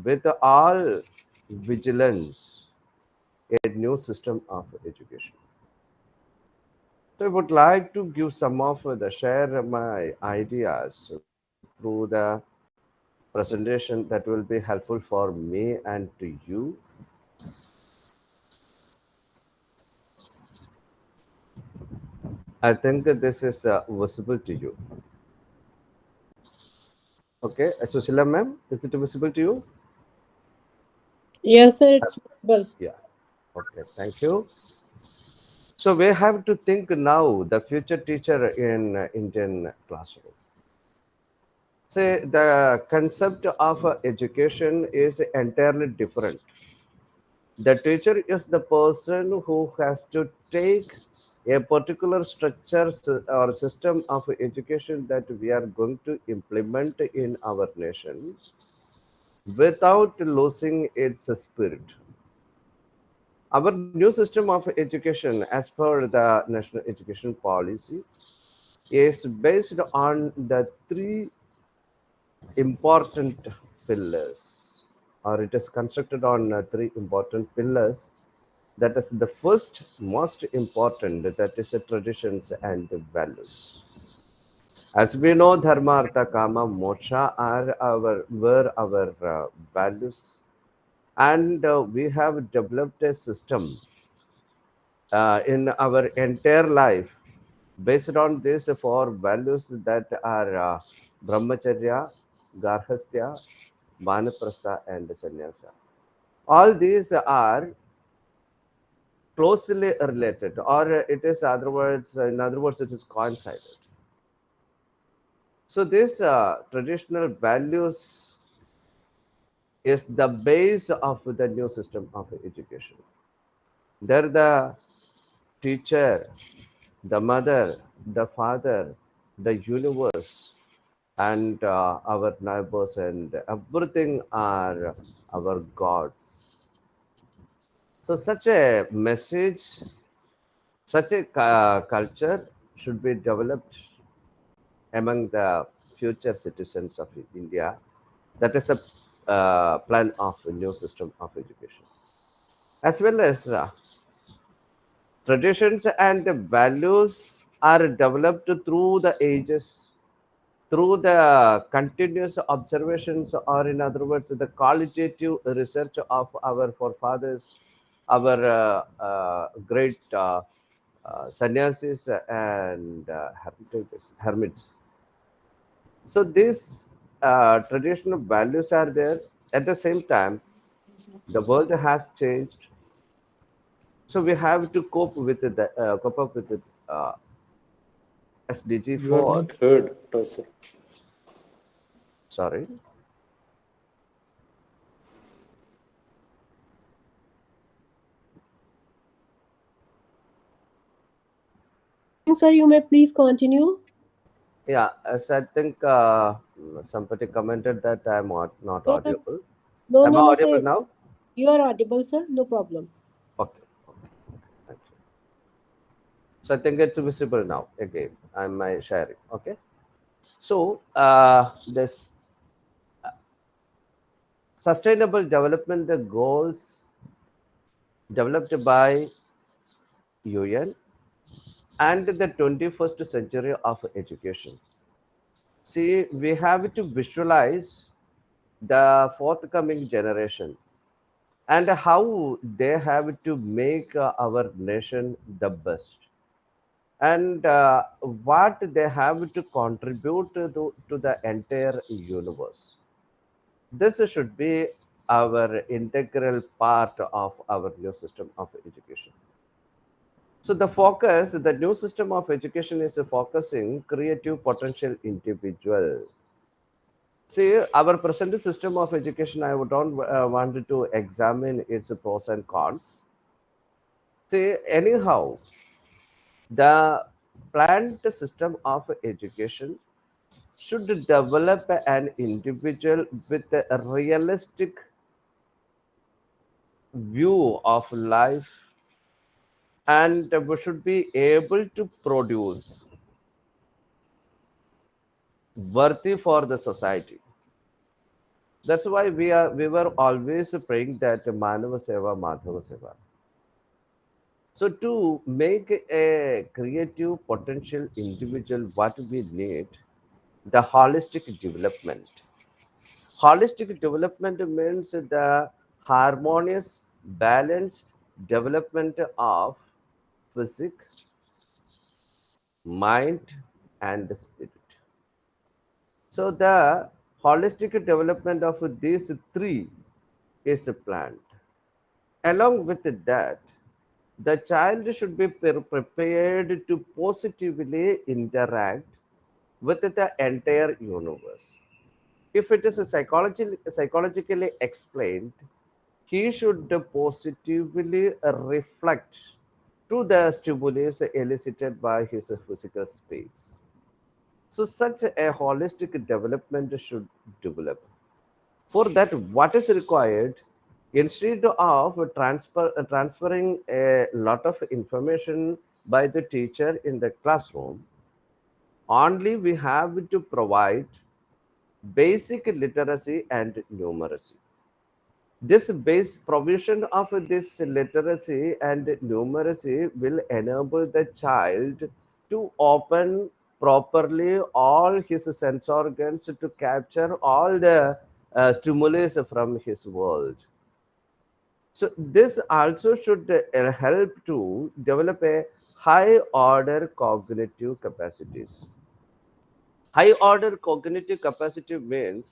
with all vigilance a new system of education. So I would like to give some of the share my ideas through the presentation that will be helpful for me and to you. I think that this is visible to you. Okay, Susila ma'am, is it visible to you? Yes, sir, Uh, it's visible. Yeah. Okay, thank you. So we have to think now the future teacher in Indian classroom. Say the concept of education is entirely different. The teacher is the person who has to take a particular structure or system of education that we are going to implement in our nation without losing its spirit. Our new system of education, as per the National Education Policy, is based on the three important pillars, or it is constructed on three important pillars. That is the first most important, that is the traditions and the values. As we know, dharma, artha, kama, moksha are our were our values, and we have developed a system in our entire life based on this four values that are brahmacharya, garhastya, vanaprastha, and sannyasa. All these are closely related, or it is other words, in other words, it is coincided. So these traditional values is the base of the new system of education. They're the teacher, the mother, the father, the universe, and our neighbors, and everything are our gods. So such a message, such a culture should be developed among the future citizens of India. That is the plan of a new system of education, as well as traditions and values are developed through the ages, through the continuous observations, or in other words, the qualitative research of our forefathers, our great sannyasis and hermits. So these traditional values are there. At the same time, the world has changed, so we have to cope up with it. SDG You are 4. not heard, Tosser. Sorry. I think, sir, you may please continue. Yeah, as I think somebody commented that I'm not No, no, audible. no, Am I no, no, audible sir. now? You are audible, sir. No problem. Okay. Okay. Thank you. So I think it's visible now. Again, I'm sharing. Okay. So this sustainable development goals developed by UN and the 21st century of education. See, we have to visualize the forthcoming generation and how they have to make our nation the best, and what they have to contribute to the entire universe. This should be our integral part of our new system of education. So the new system of education is focusing creative potential individual. See, our present system of education, I would don't want to examine its pros and cons. See, anyhow, the planned system of education should develop an individual with a realistic view of life, and we should be able to produce worthy for the society. That's why we were always praying that Manava Seva, Madhava Seva. So to make a creative potential individual, what we need, the holistic development. Holistic development means the harmonious, balanced development of physics, mind, and spirit. So the holistic development of these three is planned. Along with that, the child should be prepared to positively interact with the entire universe. If it is psychologically explained, he should positively reflect to the stimulus elicited by his physical space. So, such a holistic development should develop. For that, what is required, instead of transferring a lot of information by the teacher in the classroom, only we have to provide basic literacy and numeracy. This base provision of this literacy and numeracy will enable the child to open properly all his sense organs to capture all the stimulus from his world. So this also should help to develop a high order cognitive capacities. High order cognitive capacity means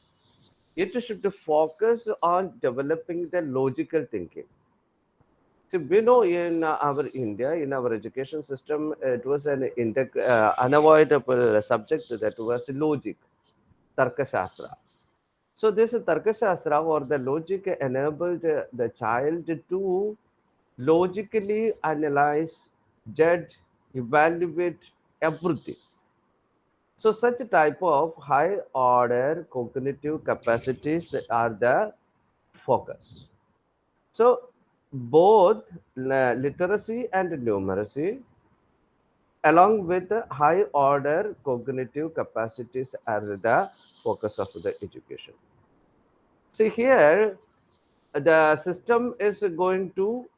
it should focus on developing the logical thinking. So we know in our India, in our education system, it was an unavoidable subject that was logic, Tarka Shastra. So this Tarka Shastra or the logic enabled the child to logically analyze, judge, evaluate everything. So such type of high order cognitive capacities are the focus. So both literacy and numeracy, along with the high order cognitive capacities, are the focus of the education. See here, the system is going to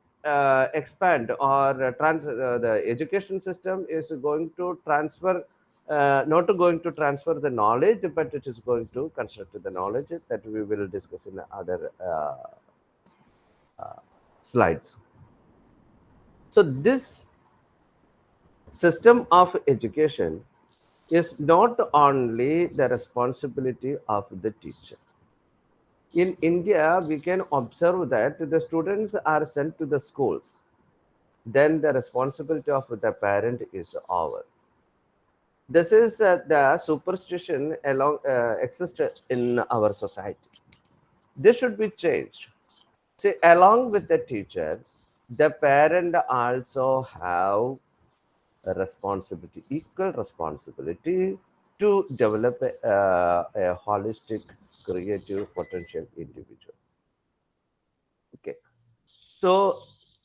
expand or the education system is going to transfer, not going to transfer the knowledge, but it is going to construct the knowledge that we will discuss in other slides. So this system of education is not only the responsibility of the teacher. In India, we can observe that the students are sent to the schools. Then the responsibility of the parent is over. This is the superstition along exists in our society. This should be changed. See, along with the teacher, the parent also have a responsibility, equal responsibility to develop a holistic, creative, potential individual. Okay. So,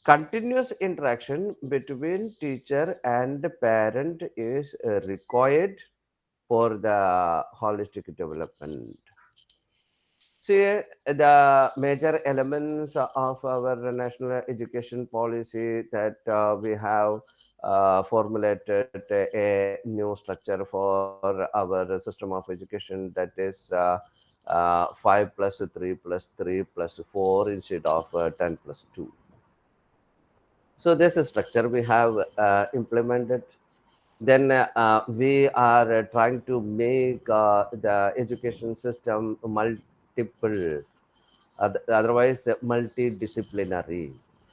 continuous interaction between teacher and parent is required for the holistic development. See, the major elements of our national education policy that we have formulated a new structure for our system of education, that is 5 plus 3 plus 3 plus 4 instead of 10 plus 2. So this is structure we have implemented. Then we are trying to make the education system multiple, otherwise multidisciplinary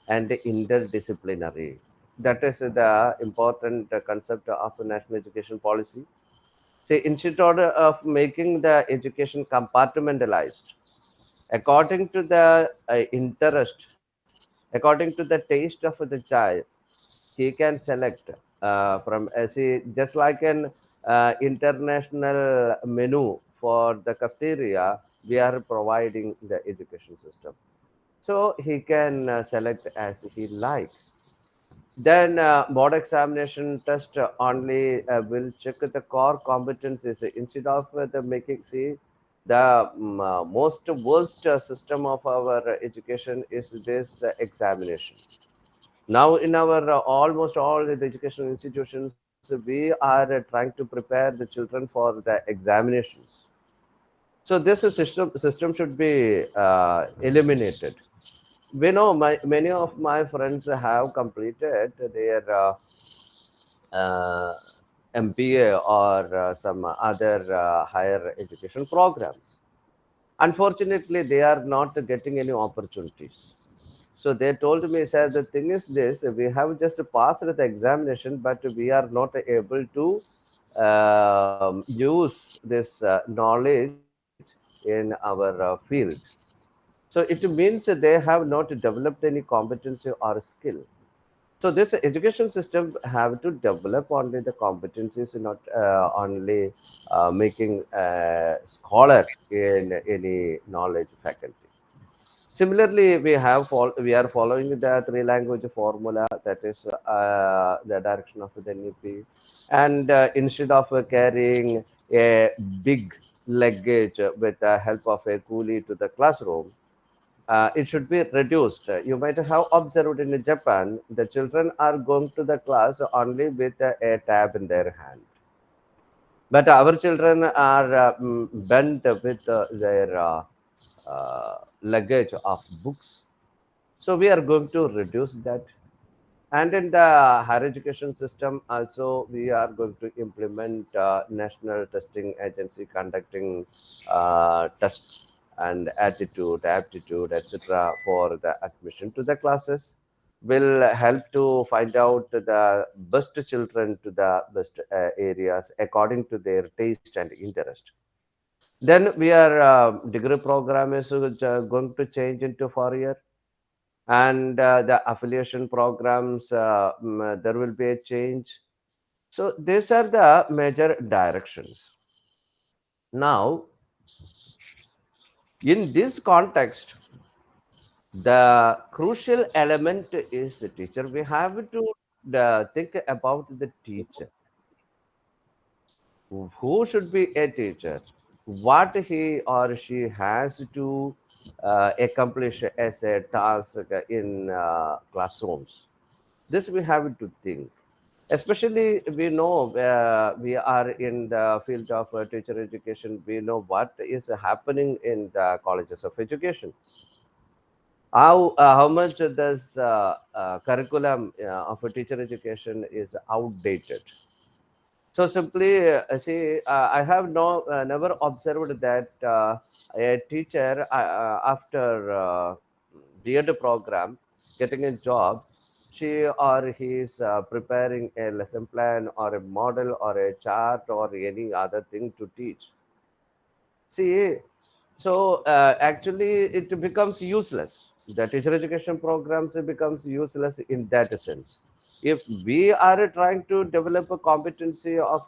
and interdisciplinary. That is the important concept of national education policy. Say, instead of making the education compartmentalized according to the interest, according to the taste of the child, he can select from see, just like an international menu for the cafeteria, we are providing the education system. So he can select as he like. Then board examination test only will check the core competencies instead of the making see. The most worst system of our education is this examination. Now, in our almost all the educational institutions, we are trying to prepare the children for the examinations. So this system should be eliminated. We know many of my friends have completed their uh, MPA or some other higher education programs. Unfortunately, they are not getting any opportunities. So they told me, sir, the thing is this: we have just passed the examination, but we are not able to use this knowledge in our field. So it means they have not developed any competency or skill. So this education system have to develop only the competencies, not only making a scholar in any knowledge faculty. Similarly, we are following the three language formula, that is the direction of the NEP, and instead of carrying a big luggage with the help of a coolie to the classroom, it should be reduced. You might have observed in Japan, the children are going to the class only with a tab in their hand. But our children are bent with their luggage of books. So we are going to reduce that. And in the higher education system, also we are going to implement national testing agency conducting tests and attitude, aptitude, etc. for the admission to the classes. Will help to find out the best children to the best areas according to their taste and interest. Then we are degree program is going to change into 4 year, and the affiliation programs, there will be a change. So these are the major directions. Now, in this context, the crucial element is the teacher. We have to think about the teacher. Who should be a teacher? What he or she has to accomplish as a task in classrooms. This we have to think. Especially, we know we are in the field of teacher education. We know what is happening in the colleges of education. How much this curriculum of a teacher education is outdated. So simply, see, I have never observed that a teacher after B.Ed program getting a job, she or he is preparing a lesson plan or a model or a chart or any other thing to teach. See, so actually it becomes useless. The teacher education programs becomes useless in that sense. If we are trying to develop a competency of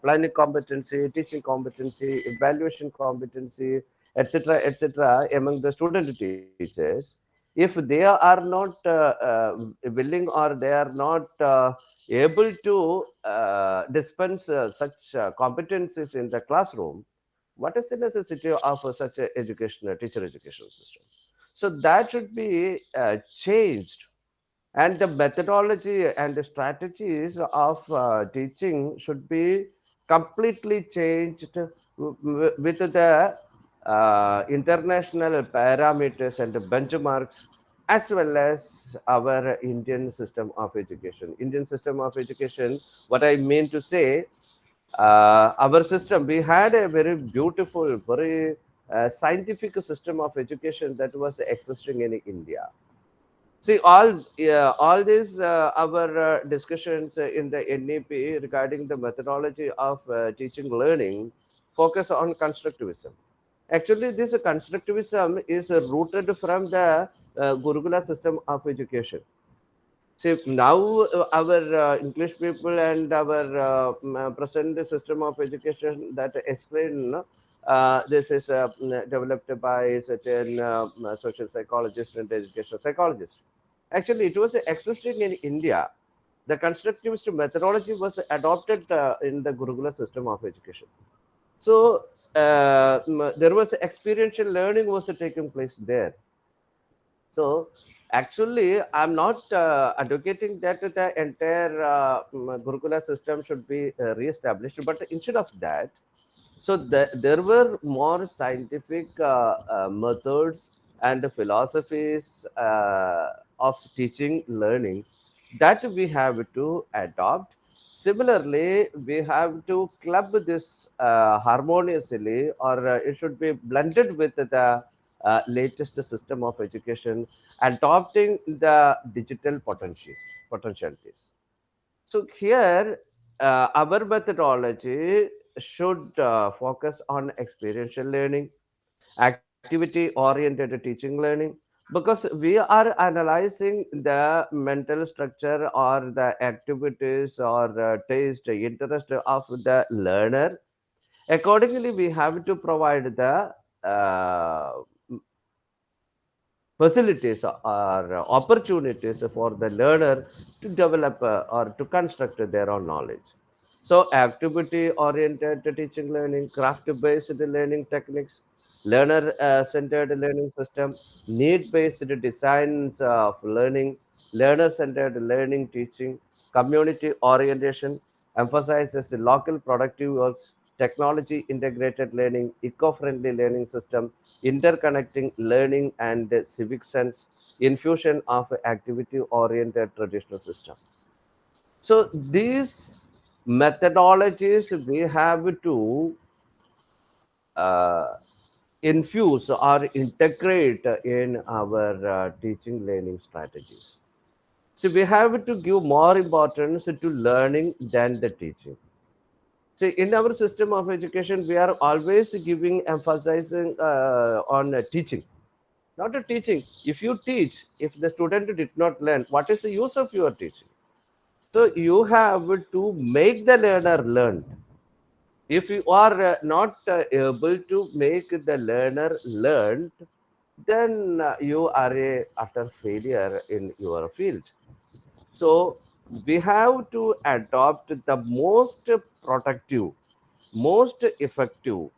planning competency, teaching competency, evaluation competency, etc., etc., among the student teachers, if they are not willing or they are not able to dispense such competencies in the classroom, what is the necessity of such a education, teacher education system? So that should be changed, and the methodology and the strategies of teaching should be completely changed with the international parameters and benchmarks, as well as our Indian system of education. Indian system of education, what I mean to say, our system, we had a very beautiful, very scientific system of education that was existing in India. See, all these our discussions in the NEP regarding the methodology of teaching learning focus on constructivism. Actually, this constructivism is rooted from the Gurukula system of education. See, now our English people and our present system of education that explain this is developed by certain social psychologists and educational psychologists. Actually, it was existing in India. The constructivist methodology was adopted in the Gurukula system of education. So there was experiential learning was taking place there. So actually, I'm not advocating that the entire Gurukula system should be re-established, but instead of that, so there were more scientific methods and philosophies of teaching learning that we have to adopt. Similarly, we have to club this harmoniously, or it should be blended with the latest system of education, adopting the digital potentialities. So here, our methodology should focus on experiential learning, activity-oriented teaching learning, because we are analyzing the mental structure or the activities or taste, interest of the learner. Accordingly, we have to provide the facilities or opportunities for the learner to develop or to construct their own knowledge. So, activity oriented teaching learning, craft based learning techniques, learner centered learning system, need based designs of learning, learner centered learning teaching, community orientation, emphasizes local productive works, technology integrated learning, eco friendly learning system, interconnecting learning and civic sense, infusion of activity oriented traditional system. So these methodologies we have to uh, infuse or integrate in our teaching learning strategies. So we have to give more importance to learning than the teaching. So in our system of education, we are always giving emphasizing on teaching, not a teaching. If you teach, if the student did not learn, what is the use of your teaching? So you have to make the learner learn. If you are not able to make the learner learn, then you are a utter failure in your field. So we have to adopt the most productive, most effective,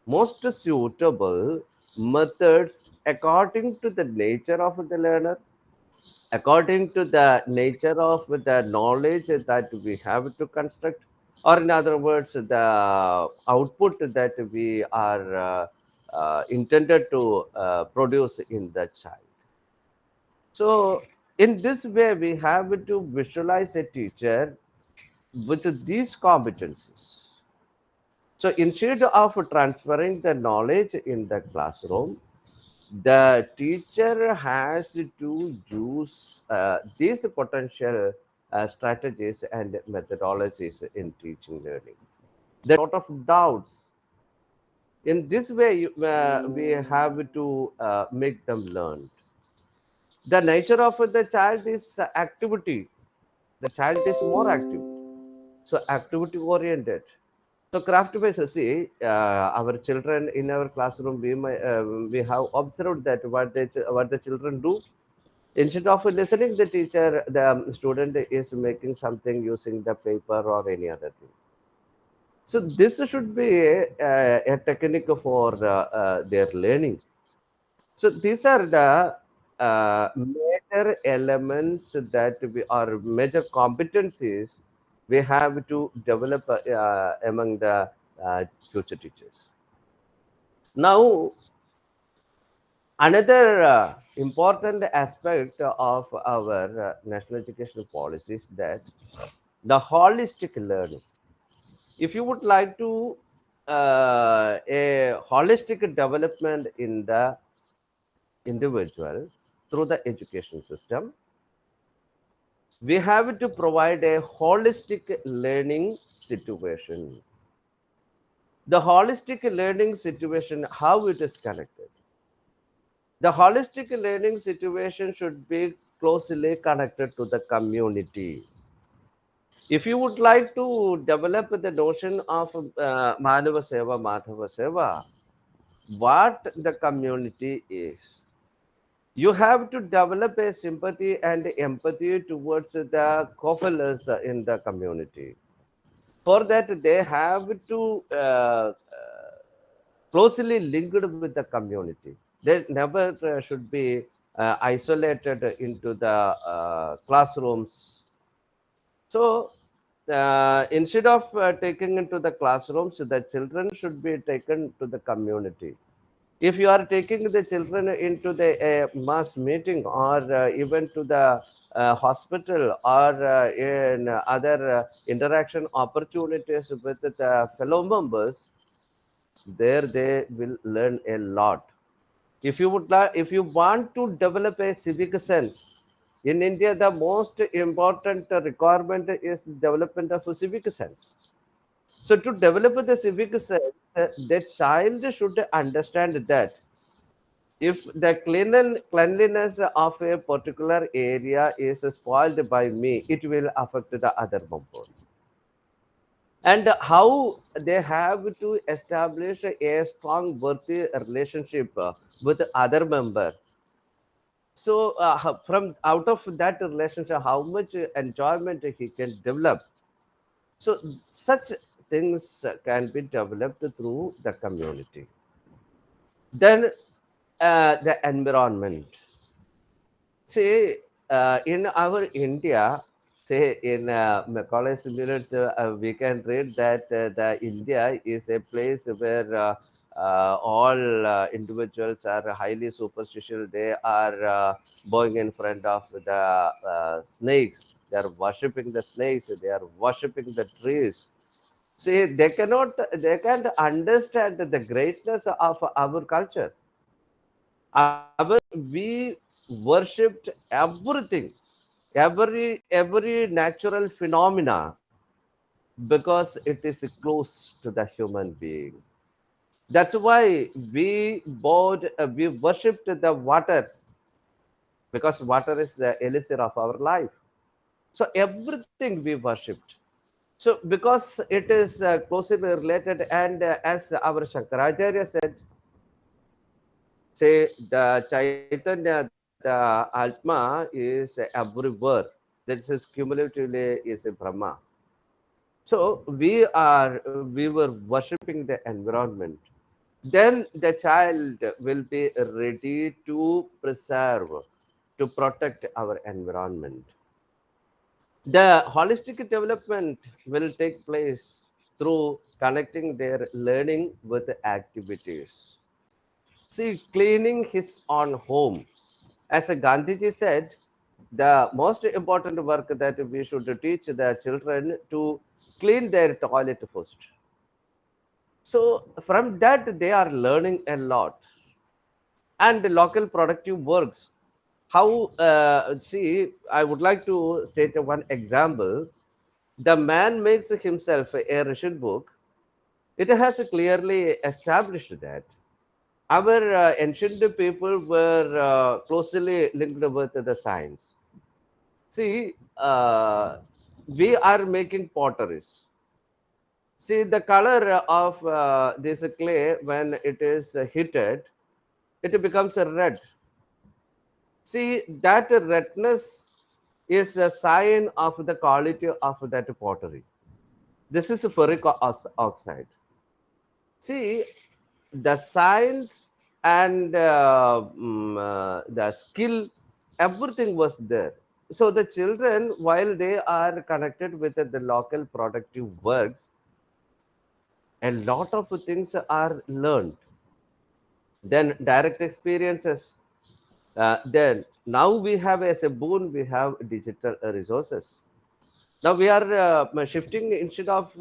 most suitable methods according to the nature of the learner, according to the nature of the knowledge that we have to construct, or in other words, the output that we are intended to produce in the child. So, in this way, we have to visualize a teacher with these competencies. So, instead of transferring the knowledge in the classroom, the teacher has to use these potential strategies and methodologies in teaching learning. There are a lot of doubts. In this way, we have to make them learn. The nature of the child is activity. The child is more active, so activity oriented. So craft based, see, our children in our classroom, we have observed that what the children do. Instead of listening, the teacher, the student is making something using the paper or any other thing. So this should be a technique for their learning. So these are the major elements that we are major competencies we have to develop among the future teachers. Now, another important aspect of our national educational policy is that the holistic learning. If you would like to a holistic development in the individual through the education system, we have to provide a holistic learning situation. The holistic learning situation, how it is connected. The holistic learning situation should be closely connected to the community. If you would like to develop the notion of Madhava Seva, Madhava Seva, what the community is, you have to develop a sympathy and empathy towards the co-fellows in the community. For that, they have to closely linked with the community. They never should be isolated into the classrooms. So instead of taking into the classrooms, the children should be taken to the community. If you are taking the children into the mass meeting, or even to the hospital, or in other interaction opportunities with the fellow members, there they will learn a lot. If you would like, if you want to develop a civic sense in India, the most important requirement is the development of a civic sense. So to develop the civic sense, the child should understand that if the cleanliness of a particular area is spoiled by me, it will affect the other member. And how they have to establish a strong worthy relationship with other member. So from out of that relationship, how much enjoyment he can develop. So such things can be developed through the community. Then the environment. See, in our India, say in Macaulay's minutes, we can read that the India is a place where all individuals are highly superstitious. They are bowing in front of the snakes. They are worshipping the snakes. They are worshipping the trees. See, they can't understand the greatness of our culture. Our we worshipped everything, every natural phenomena, because it is close to the human being. That's why we worshipped the water, because water is the elixir of our life. So everything we worshipped. So because it is closely related, and as our Shankaracharya said, say the Chaitanya, the Atma is everywhere. That is cumulatively is a Brahma. So we were worshipping the environment. Then the child will be ready to preserve, to protect our environment. The holistic development will take place through connecting their learning with activities. See, cleaning his own home. As Gandhiji said, the most important work that we should teach the children to clean their toilet first. So from that they are learning a lot. And the local productive works. How see, I would like to state one example. The man makes himself a ration book. It has clearly established that our ancient people were closely linked with the science. See, we are making potteries. See, the color of this clay when it is heated, it becomes a red. See, that redness is a sign of the quality of that pottery. This is ferric oxide. See, the science and the skill, everything was there. So the children, while they are connected with the local productive works, a lot of things are learned. Then direct experiences. Then now we have as a boon, we have digital resources. Now we are shifting, instead of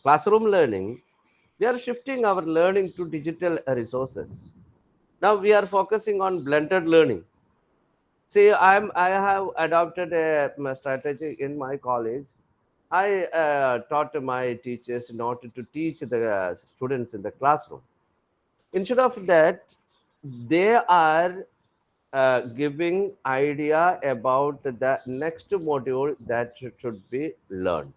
classroom learning, we are shifting our learning to digital resources. Now we are focusing on blended learning. See, I have adopted a strategy in my college. I taught my teachers not to teach the students in the classroom. Instead of that, they are giving idea about the next module that should be learned,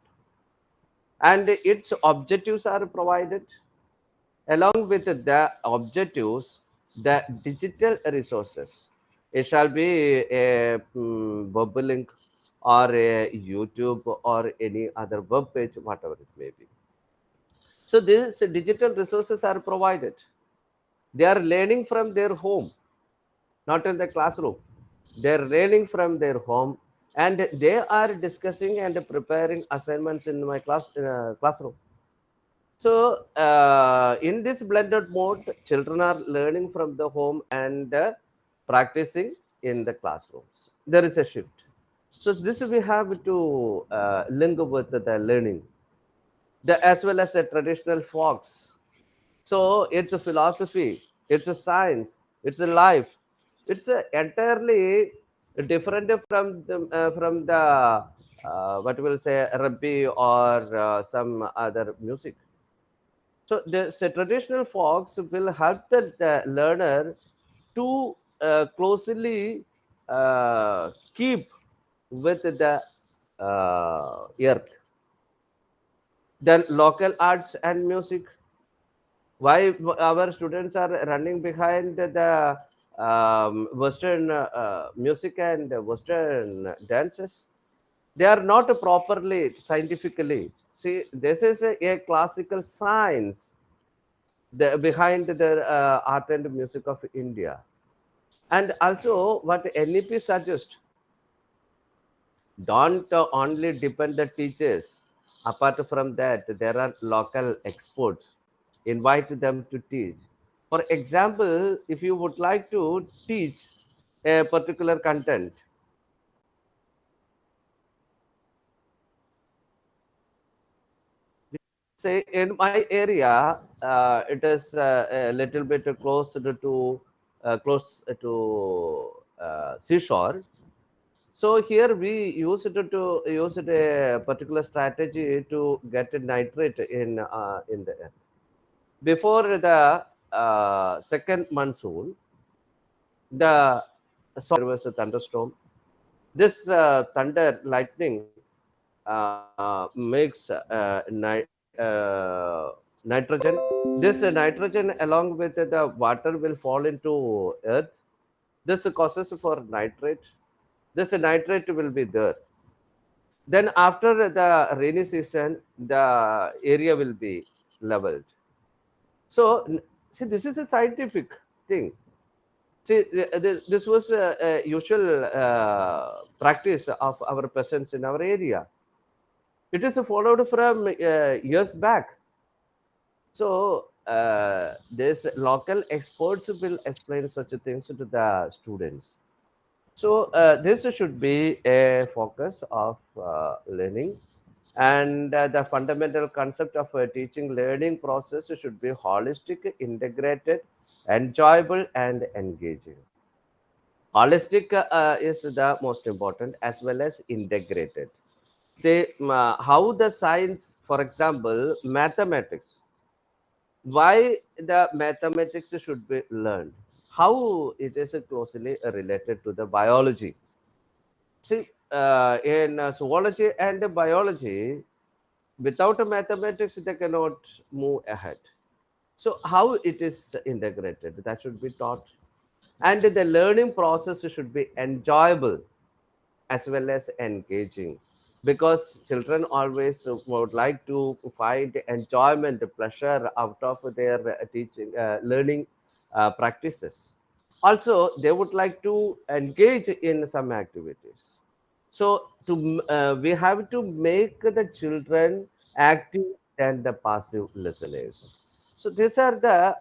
and its objectives are provided. Along with the objectives, the digital resources. It shall be a web link, or a YouTube, or any other web page, whatever it may be. So these digital resources are provided. They are learning from their home, not in the classroom. They are learning from their home, and they are discussing and preparing assignments in my classroom. So, in this blended mode, children are learning from the home and practicing in the classrooms. There is a shift. So, this we have to link with the learning, as well as the traditional folks. So, it's a philosophy, it's a science, it's a life, it's a entirely different from the what we'll say rabbi or some other music. So the traditional fox will help the learner to closely keep with the earth. Then local arts and music. Why our students are running behind the Western music and Western dances? They are not properly scientifically. See, this is a classical science behind the art and music of India. And also, what NEP suggests, don't only depend the teachers. Apart from that, there are local experts. Invite them to teach. For example, if you would like to teach a particular content, say in my area, it is a little bit close to seashore. So here we use it to use it a particular strategy to get a nitrate in the earth. Before the second monsoon, the there was a thunderstorm. This thunder lightning makes nitrogen. This nitrogen, along with the water, will fall into earth. This causes for nitrate. This nitrate will be there. Then after the rainy season, the area will be leveled. So, see, this is a scientific thing. See, this was a usual practice of our presence in our area. It is followed from years back. So, this local experts will explain such things to the students. So, this should be a focus of learning, and the fundamental concept of a teaching learning process should be holistic, integrated, enjoyable, and engaging. Holistic is the most important, as well as integrated. Say how the science, for example, mathematics, why the mathematics should be learned, how it is closely related to the biology. See, in zoology and biology, without mathematics, they cannot move ahead. So, how it is integrated, that should be taught. And the learning process should be enjoyable as well as engaging, because children always would like to find enjoyment, pleasure out of their teaching, learning practices. Also, they would like to engage in some activities. So we have to make the children active and the passive listeners. So these are the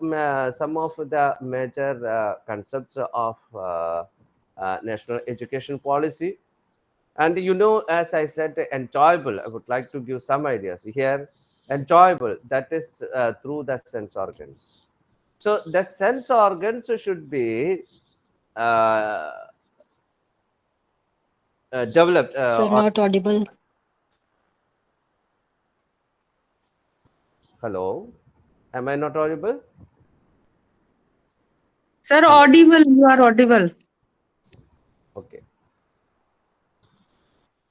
some of the major concepts of national education policy. And as I said, enjoyable, I would like to give some ideas here. Enjoyable, that is through the sense organs. So the sense organs should be uh, developed. Sir, not audible. Hello, am I not audible? Sir, Hello. audible. You are audible. Okay.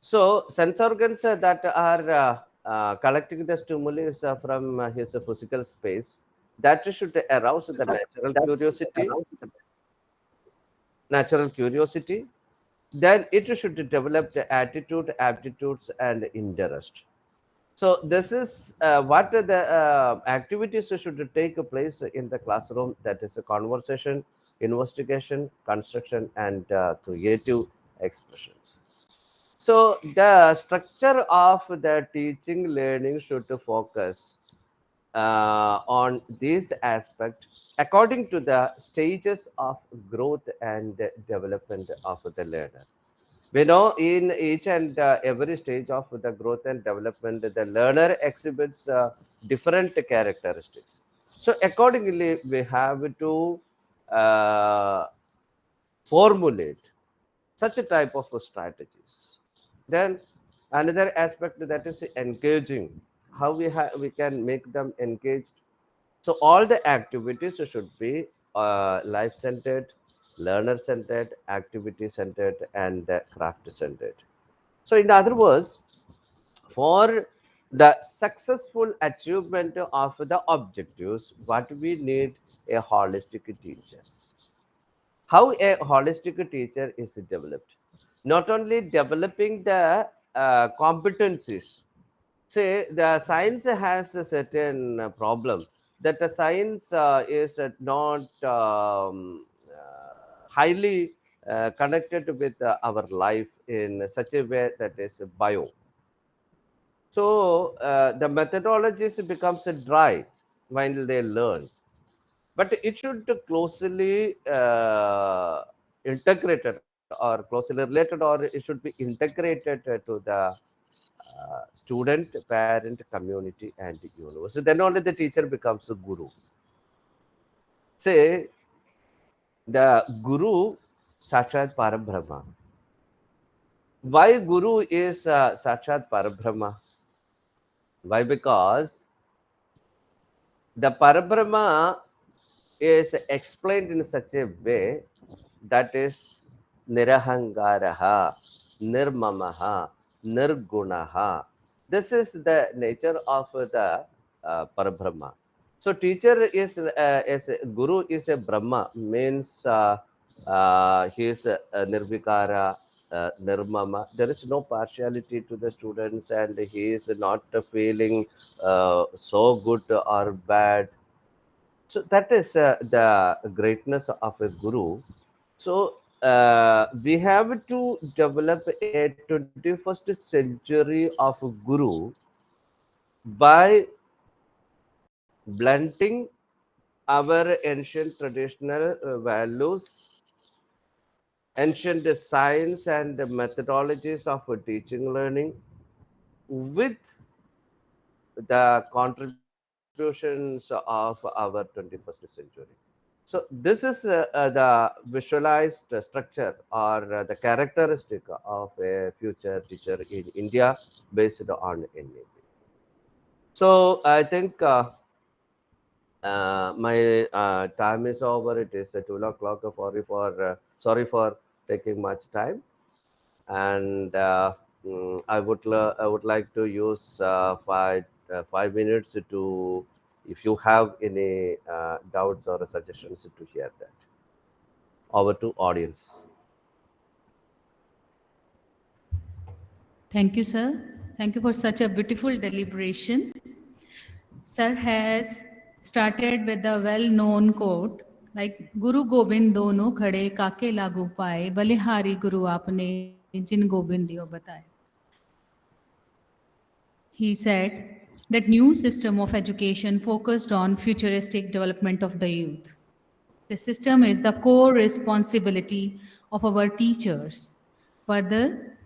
So sense organs that are collecting the stimulus from his physical space, that should arouse the natural curiosity. Then it should develop the attitude, aptitudes, and interest. So this is what the activities should take place in the classroom. That is a conversation, investigation, construction, and creative expressions. So the structure of the teaching learning should focus on this aspect according to the stages of growth and development of the learner. We know in each and every stage of the growth and development, the learner exhibits different characteristics. So accordingly, we have to uh, formulate such a type of strategies. Then another aspect that is engaging, how we can make them engaged. So all the activities should be life centered, learner centered, activity centered, and craft centered. So in other words, for the successful achievement of the objectives, what we need a holistic teacher. How a holistic teacher is developed? Not only developing the competencies. Say the science has a certain problem that the science is not highly connected with our life in such a way that is bio. So the methodologies becomes dry while they learn, but it should closely integrated or closely related, or it should be integrated to the student, parent, community, and universe. Then only the teacher becomes a guru. Say the guru Sakshat Parabrahma. Why guru is Sakshat Parabrahma? Why? Because the Parabrahma is explained in such a way that is nirahangaraha, nirmamaha, nirgunaha. This is the nature of the Parabrahma. So teacher is a guru is a Brahma, means he is nirvikara, nirmama. There is no partiality to the students, and he is not feeling so good or bad. So that is the greatness of a guru. So we have to develop a 21st century of a guru by blending our ancient traditional values, ancient science and methodologies of teaching learning with the contributions of our 21st century. So this is the visualized structure or the characteristic of a future teacher in India based on NAP. So I think my time is over. It is 12 o'clock. Sorry for taking much time, and I would like to use 5 minutes to, if you have any doubts or suggestions, to hear that. Over to audience. Thank you, sir. Thank you for such a beautiful deliberation. Sir has started with the well-known quote like Guru Gobind dono khade kaake lagu paaye balihari Guru aapne jin Gobind diyo bataye. He said that new system of education focused on futuristic development of the youth. The system is the core responsibility of our teachers. Further,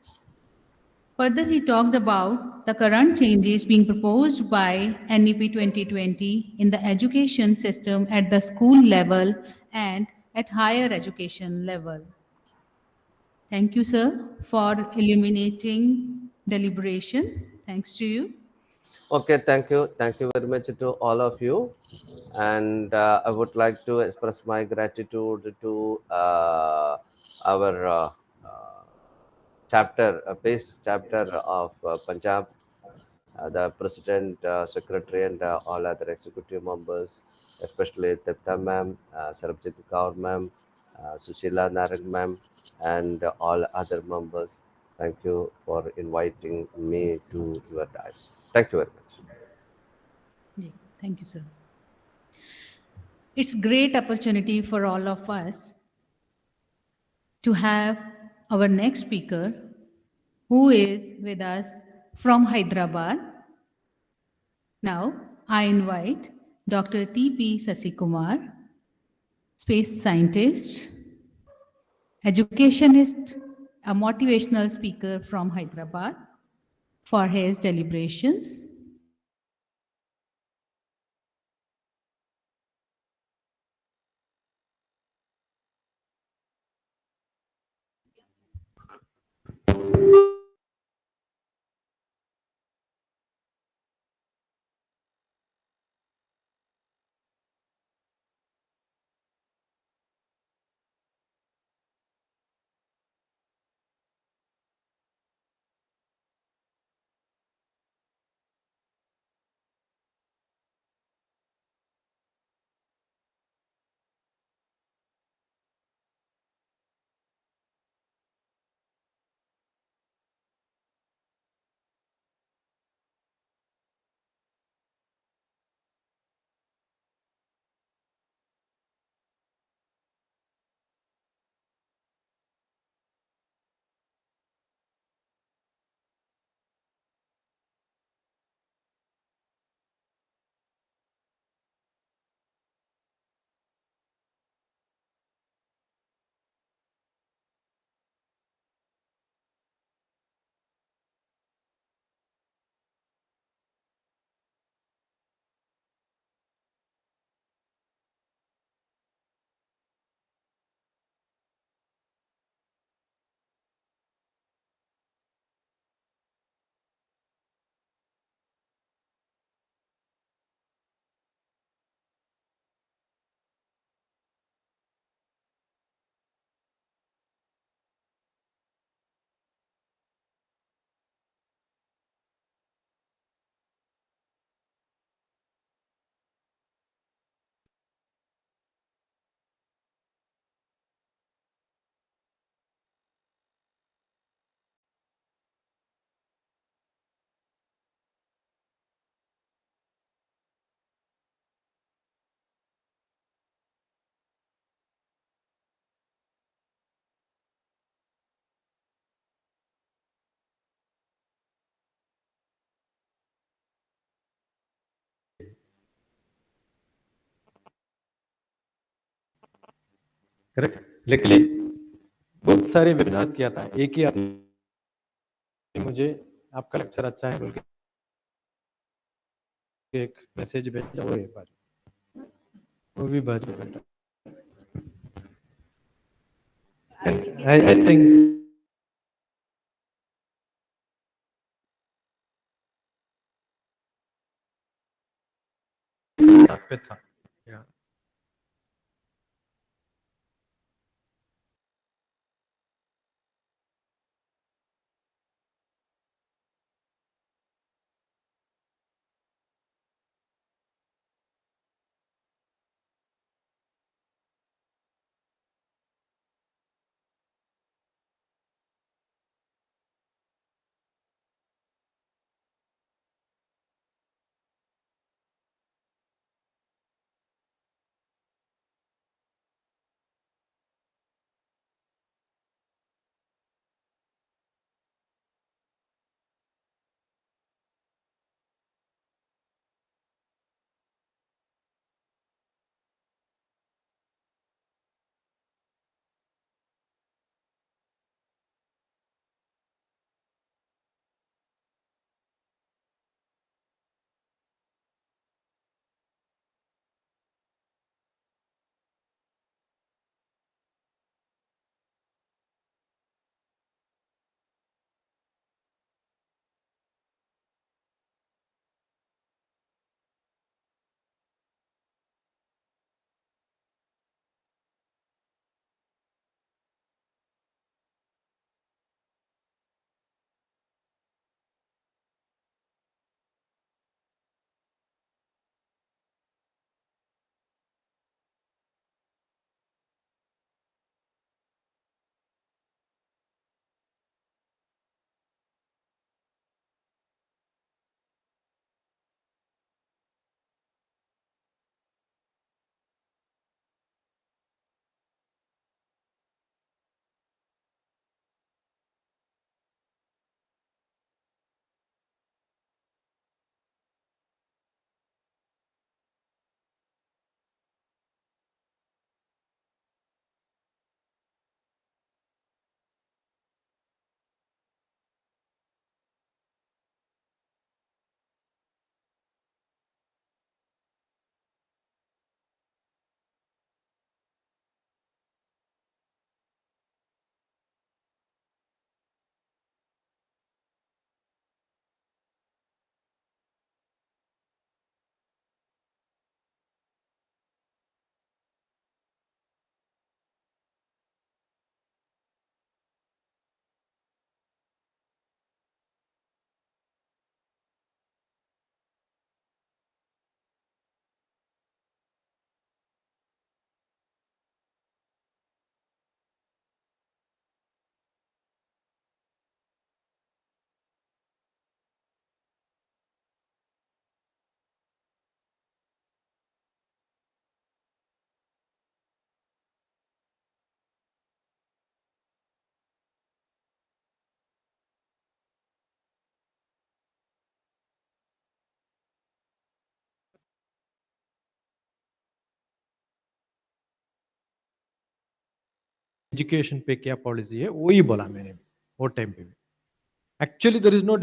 Further, he talked about the current changes being proposed by NEP 2020 in the education system at the school level and at higher education level. Thank you, sir, for illuminating deliberation. Thanks to you. Okay, thank you very much to all of you, and I would like to express my gratitude to our base chapter of Punjab, the president, secretary, and all other executive members, especially Tetta ma'am, Sarabjit Kaur ma'am, Sushila Narang ma'am, and all other members. Thank you for inviting me to your dice. Thank you very much. Yeah, thank you, sir. It's great opportunity for all of us to have our next speaker who is with us from Hyderabad. Now, I invite Dr. T.P. Sasikumar, space scientist, educationist, a motivational speaker from Hyderabad, for his deliberations. Correct. लेकिन बहुत सारे webinars किया था, एक ही आदमी मुझे आपका lecture अच्छा है बोल के एक मैसेज भेजा, वो एक बार वो भी बात बेटा। आई थिंक पे था। Yeah. एजुकेशन पे क्या पॉलिसी है वही बोला मैंने वो टाइम पे भी. Actually there is no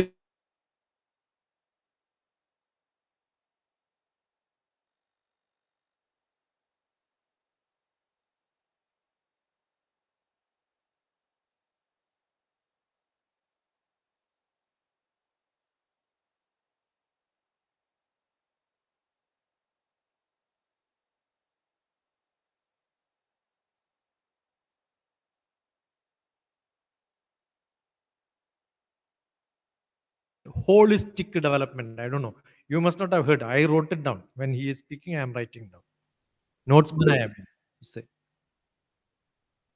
holistic development. I don't know. You must not have heard. I wrote it down. When he is speaking, I am writing down. Notes बनाया मैंने उससे.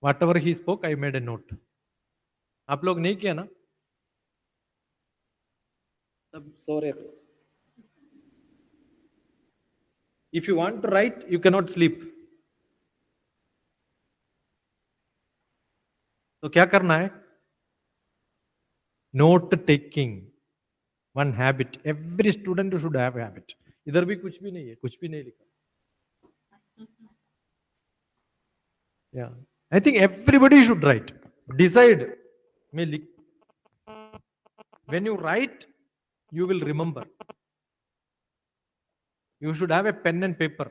Whatever he spoke, I made a note. आप लोग नहीं किया ना? तब सो रहे थे. If you want to write, you cannot sleep. तो क्या करना है? Note taking. One habit. Every student should have a habit. इधर भी कुछ भी नहीं है, कुछ भी नहीं लिखा. Yeah, I think everybody should write. Decide. में लिख. When you write, you will remember. You should have a pen and paper.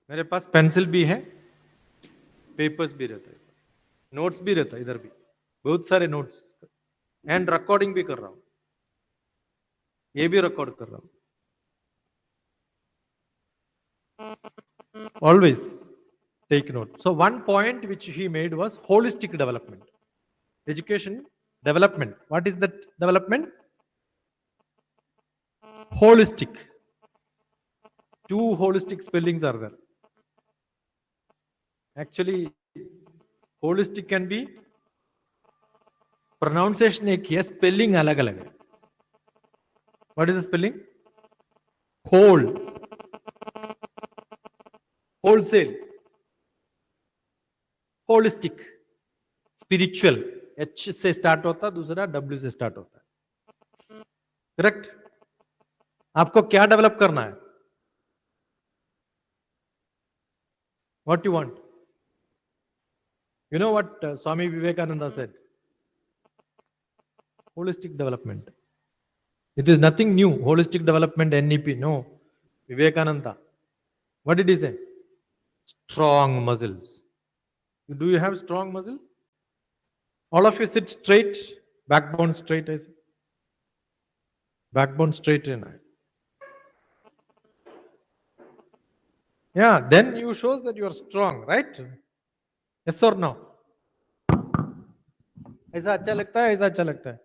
मेरे पास पेंसिल भी है, पेपर्स भी रहता है, नोट्स भी रहता है, इधर भी बहुत सारे नोट्स, एंड रिकॉर्डिंग भी कर रहा हूं, ये भी रिकॉर्ड कर रहा हूं. Always take note. So one point which he made was holistic development. Education development. What is that development? Holistic. Two holistic spellings are there. Actually, holistic can be pronunciation एक है, spelling अलग अलग है. What is the spelling? Whole. Wholesale. Holistic. Spiritual. H से start होता, दूसरा W से start होता है. Correct? आपको क्या डेवलप करना है? What you want? You know what Swami Vivekananda said? Holistic development. It is nothing new. Holistic development, NEP. No. Vivekananda. What did he say? Strong muscles. Do you have strong muscles? All of you sit straight, backbone straight. I say. Backbone straight in. Yeah, then you shows that you are strong, right? Yes or no? ऐसा अच्छा लगता है, ऐसा अच्छा लगता है.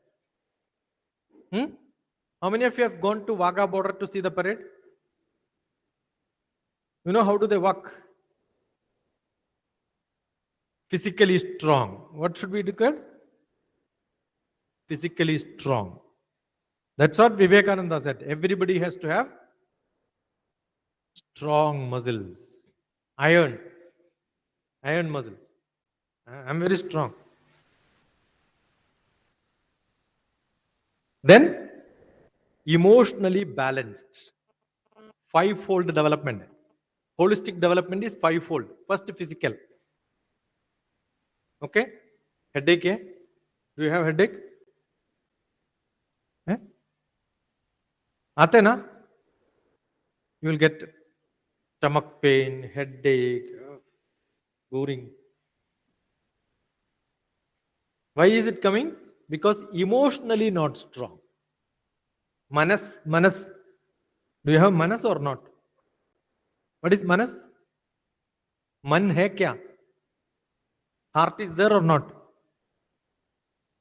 How many of you have gone to Wagah border to see the parade? You know how do they walk? Physically strong. What should be declared? Physically strong. That's what Vivekananda said. Everybody has to have strong muscles. Iron muscles. I'm very strong. Then emotionally balanced. Five-fold development. Holistic development is five-fold. First, physical. Okay? Headache? Yeah? Do you have headache? Eh? आते ना? You will get stomach pain, headache, boring. Why is it coming? Because emotionally not strong. Manas. Do you have manas or not? What is manas? Man hai kya? Heart is there or not?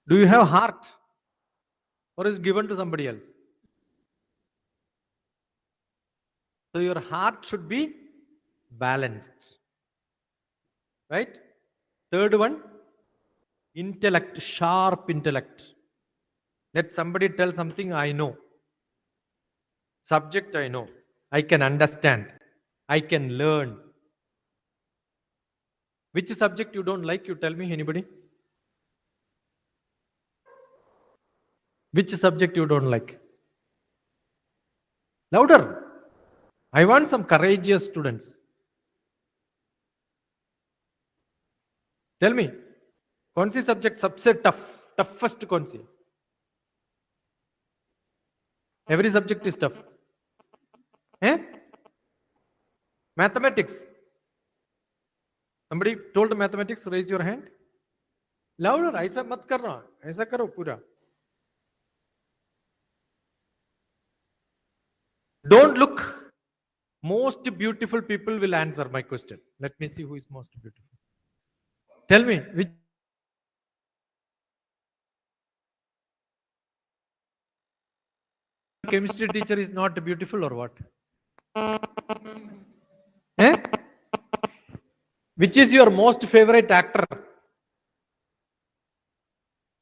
Do you have heart? Or is given to somebody else? So your heart should be balanced. Right? Third one, intellect, sharp intellect. Let somebody tell something I know. Subject I know. I can understand. I can learn. Which subject you don't like? You tell me, anybody? Which subject you don't like? Louder. I want some courageous students. Tell me, कौन सी subject सबसे toughest कौन सी? Every subject is tough है? Mathematics, somebody told mathematics, raise your hand. louder, ऐसा मत करना, ऐसा करो पूरा. Don't look. Most beautiful people will answer my question. Let me see who is most beautiful. Tell me, which chemistry teacher is not beautiful or what? Eh? Which is your most favorite actor?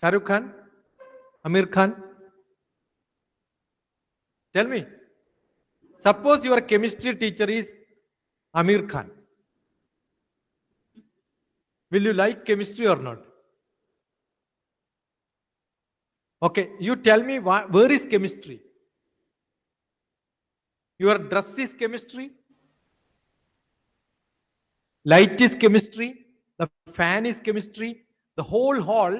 Shahrukh Khan? Amir Khan? Tell me. Suppose your chemistry teacher is Amir Khan. Will you like chemistry or not? Okay, you tell me where is chemistry? Your dress is chemistry. Light is chemistry. The fan is chemistry. The whole hall,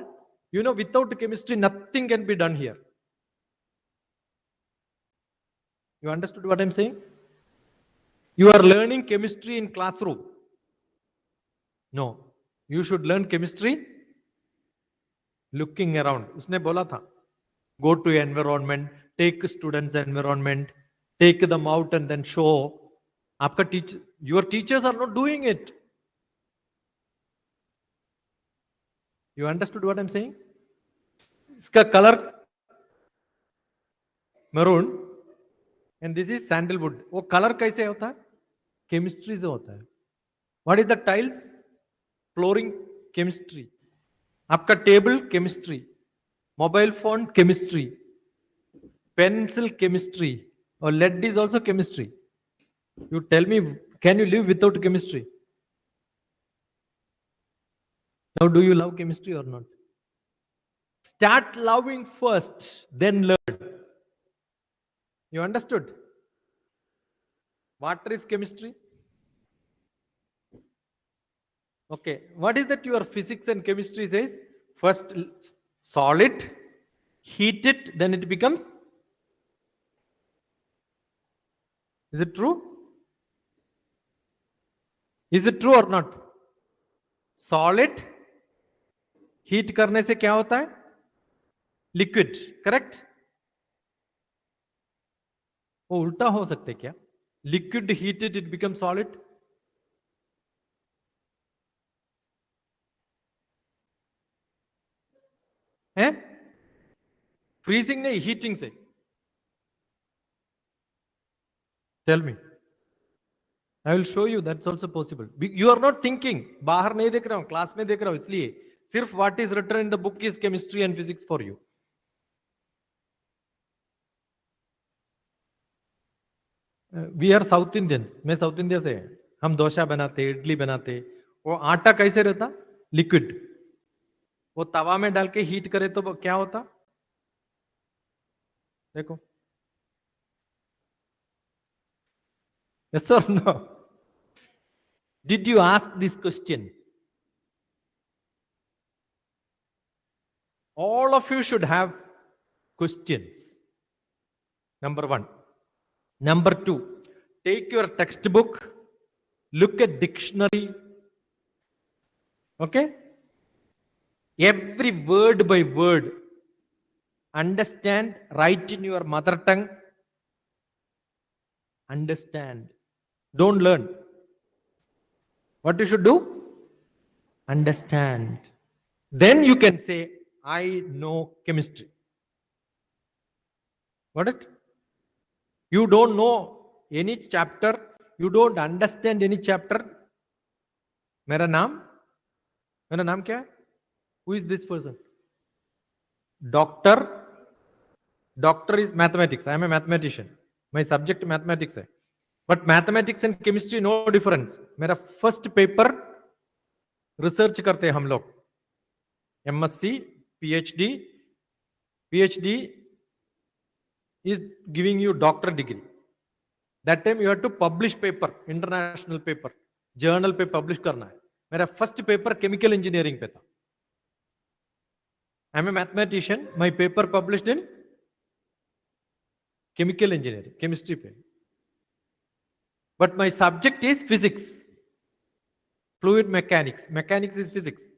without chemistry, nothing can be done here. You understood what I'm saying? You are learning chemistry in classroom. No, you should learn chemistry looking around. उसने बोला था, go to environment, take students environment, take them out and then show. आपका your teachers are not doing it. You understood what I'm saying? इसका color maroon and this is sandalwood. वो color कैसे होता है? Chemistry से होता है. What is the tiles? Flooring, chemistry. आपका table, chemistry. Mobile phone, chemistry. Pencil, chemistry. Or lead is also chemistry. You tell me, can you live without chemistry? Now, do you love chemistry or not? Start loving first, then learn. You understood? Water is chemistry. Okay, what is that your physics and chemistry says? First solid, heat it, then it becomes. Is it true? Is it true or not? Solid, heat करने से क्या होता है? Liquid, correct? वो उल्टा हो सकते क्या? Liquid heated, it becomes solid. है? Freezing नहीं, heating से. Tell me. I will show you that's also possible. You are not thinking. बाहर नहीं देख रहा हूँ, क्लास में देख रहा हूँ, इसलिए सिर्फ what is written in the book is chemistry and physics for you. We are South Indians. मैं South India से है. हम डोसा बनाते, इडली बनाते. वो आटा कैसे रहता? Liquid. वो तवा में डाल के हीट करे तो क्या होता? देखो. Yes or no? Did you ask this question? All of you should have questions. Number one. Number two, take your textbook, look at dictionary. Okay? Every word by word, understand, write in your mother tongue. Understand. Don't learn. What you should do? Understand. Then you can say, I know chemistry. Got it? You don't know any chapter, you don't understand any chapter. मेरा नाम क्या है? Who is this person? Doctor is mathematics. I am a mathematician. My subject mathematics है. But mathematics and chemistry no difference. मेरा first paper research करते हैं हम लोग. MSc, PhD is giving you doctor degree. That time you have to publish paper, international paper, journal पे publish करना है. मेरा फर्स्ट पेपर केमिकल इंजीनियरिंग पे था. I am a mathematician. My paper published in chemical engineering, chemistry पे. But my subject is physics, fluid mechanics. Mechanics is physics.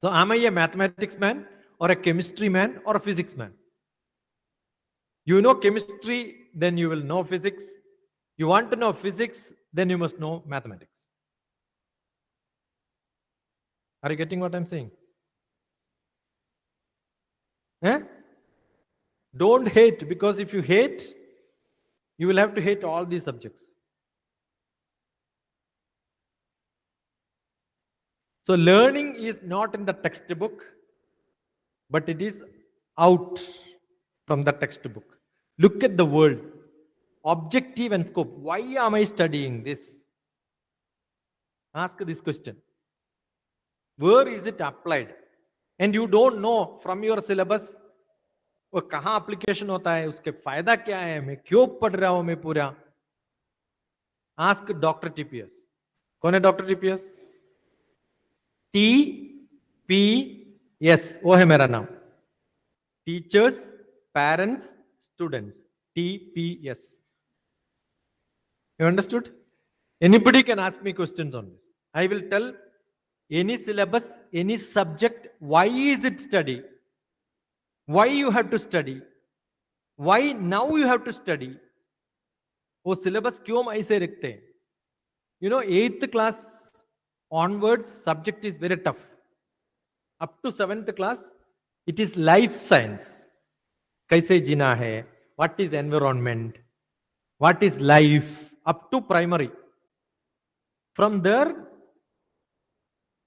So am I a mathematics man or a chemistry man or a physics man? You know chemistry, then you will know physics. You want to know physics, then you must know mathematics. Are you getting what I'm saying? Eh? Don't hate, because if you hate, you will have to hate all these subjects. So learning is not in the textbook, but it is out from the textbook. Look at the world. Objective and scope. Why am I studying this? Ask this question. Where is it applied? And you don't know from your syllabus वो कहाँ application होता है, उसके फायदा क्या है, मैं क्यों पढ़ रहा हूं मैं पूरा. Ask Dr. TPS. कौन है Dr. TPS? TPS वो है मेरा नाम. Teachers, Parents, Students. TPS. You understood? Anybody can ask me questions on this. I will tell any syllabus, any subject, why is it study? Why you have to study? Why now you have to study? वो syllabus क्यों हम ऐसे रखते हैं? You know, 8th class onwards, subject is very tough. Up to 7th class, it is life science. कैसे जीना है? What is environment? What is life? Up to primary. From there,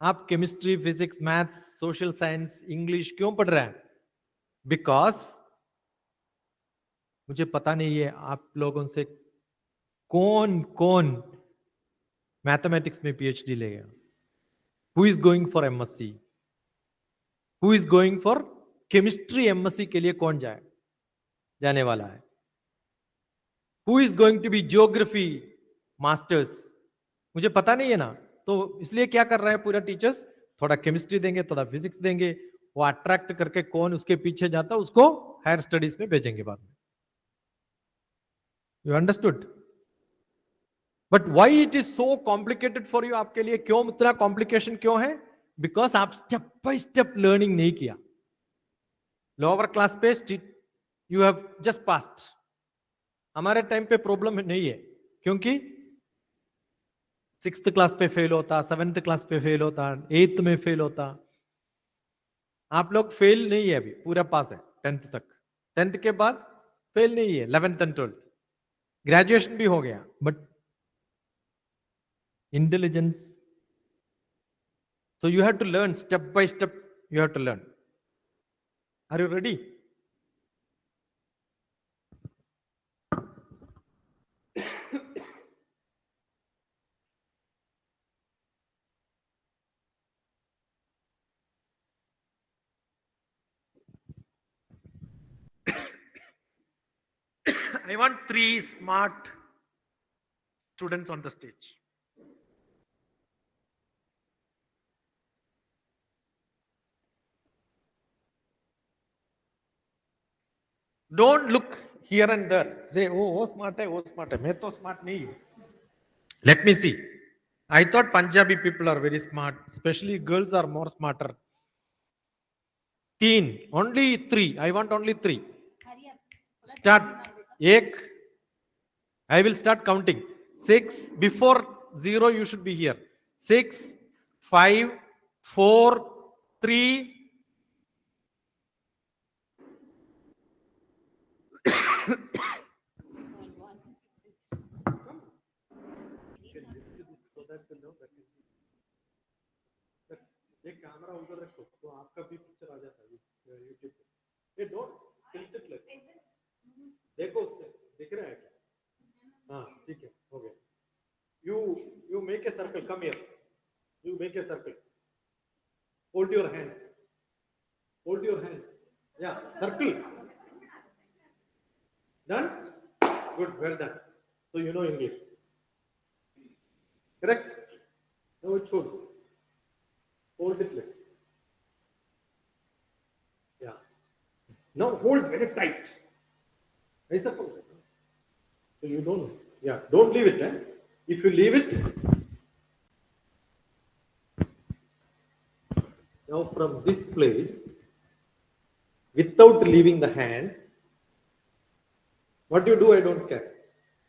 आप chemistry, physics, maths, social science, English क्यों पढ़ रहे हैं? Because मुझे पता नहीं है आप लोगों से कौन कौन मैथमेटिक्स में पीएचडी लेगा. Who is going for MSc? Who is going for chemistry MSc के लिए कौन जाने वाला है? Who is going to be geography masters? मुझे पता नहीं है ना. तो इसलिए क्या कर रहा है पूरा टीचर्स, थोड़ा केमिस्ट्री देंगे, थोड़ा फिजिक्स देंगे, वो अट्रैक्ट करके कौन उसके पीछे जाता उसको हायर स्टडीज में भेजेंगे बाद में. You understood? But why it is so complicated for you? आपके लिए क्यों इतना कॉम्प्लिकेशन क्यों है? बिकॉज आप स्टेप बाय स्टेप लर्निंग नहीं किया. लोअर क्लास पे यू हैव जस्ट पास्ड. हमारे टाइम पे प्रॉब्लम नहीं है, क्योंकि 6th क्लास पे फेल होता, 7th क्लास पे फेल होता, 8th में फेल होता. आप लोग फेल नहीं है अभी, पूरा पास है 10th तक. 10th के बाद फेल नहीं है, 11th एंड 12th. ग्रेजुएशन भी हो गया, but intelligence. So you have to learn step by step. You have to learn. Are you ready? I want 3 smart students on the stage. Don't look here and there. Say, oh, वो smart है, वो smart है. मैं तो smart नहीं हूँ. Let me see. I thought Punjabi people are very smart. Especially girls are more smarter. 3. Only 3. I want only 3. Start. 1. I will start counting. 6. Before 0, you should be here. 6, 5, 4, 3. एक camera उधर रखो तो आपका भी picture आ जाता है YouTube पे. ये डोंट टिल्ट इट लाइक. देखो उससे दिख रहा है क्या? हाँ ठीक है, हो गया. You make a circle. Come here. You make a circle. Hold your hands. Hold your hands. Yeah circle. Done? Good, well done. So you know English. Correct? Now छोड़ो. Hold it like. Yeah. Now hold very tight. ऐसा पकड़ो. So you don't. Yeah. Don't leave it. If you leave it, now from this place, without leaving the hand, what you do, I don't care.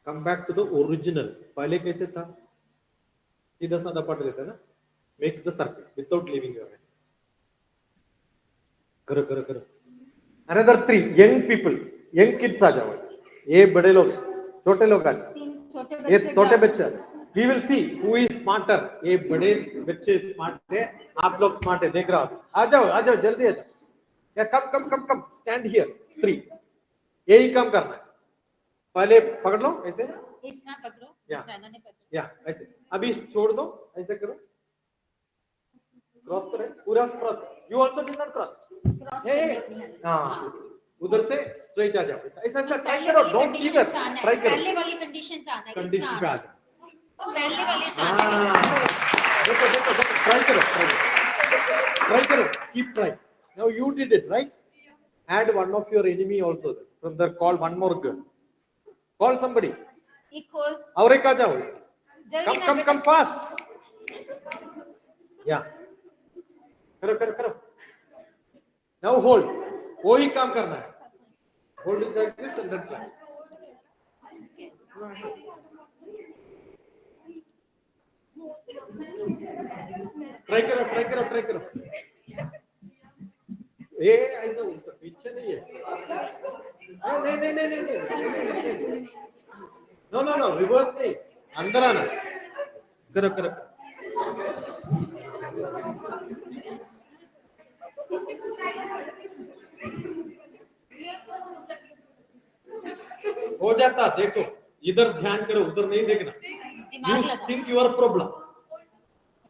Come back to the original. पहले कैसे था? सीधा साधा पट देता ना? Make the circle without leaving your hand. करो करो करो. Another 3 young people, young kids आ जाओ. ये बड़े लोग, छोटे लोग आ जाओ. ये छोटे बच्चे. We will see who is smarter. ये बड़े बच्चे स्मार्ट है, आप लोग स्मार्ट है. देख रहा हूँ. आ जाओ जल्दी आ जाओ. या कम stand here. 3. यही काम करना है. पहले पकड़ लो ऐसे. इसना पकड़ो. या ऐसे. अभी छोड़ दो. ऐसे करो. क्रॉस करें. पूरा cross. You also did not cross. हाँ. उधर से स्ट्रेट आ जाओ. ऐसा ट्राई करो. Don't fever. ट्राई करो. पहले वाली कंडीशन से आना है. कंडीशन पे आ जाओ. पहले वाले चाहना है. देखो ट्राई करो. Keep trying. Now you did it, right? Add one of your enemy also. From there, call one more girl. Call somebody. Equal. और एक आ जाओ. Come fast. Yeah. करो. Now hold. वही काम करना है. Hold it like this and then try. Try करो. ये ऐसा उल्टा पीछे नहीं है. नहीं. नो रिवर्स नहीं. अंदर आना. करो. हो जाता. देखो इधर ध्यान करो, उधर नहीं देखना. You think your problem.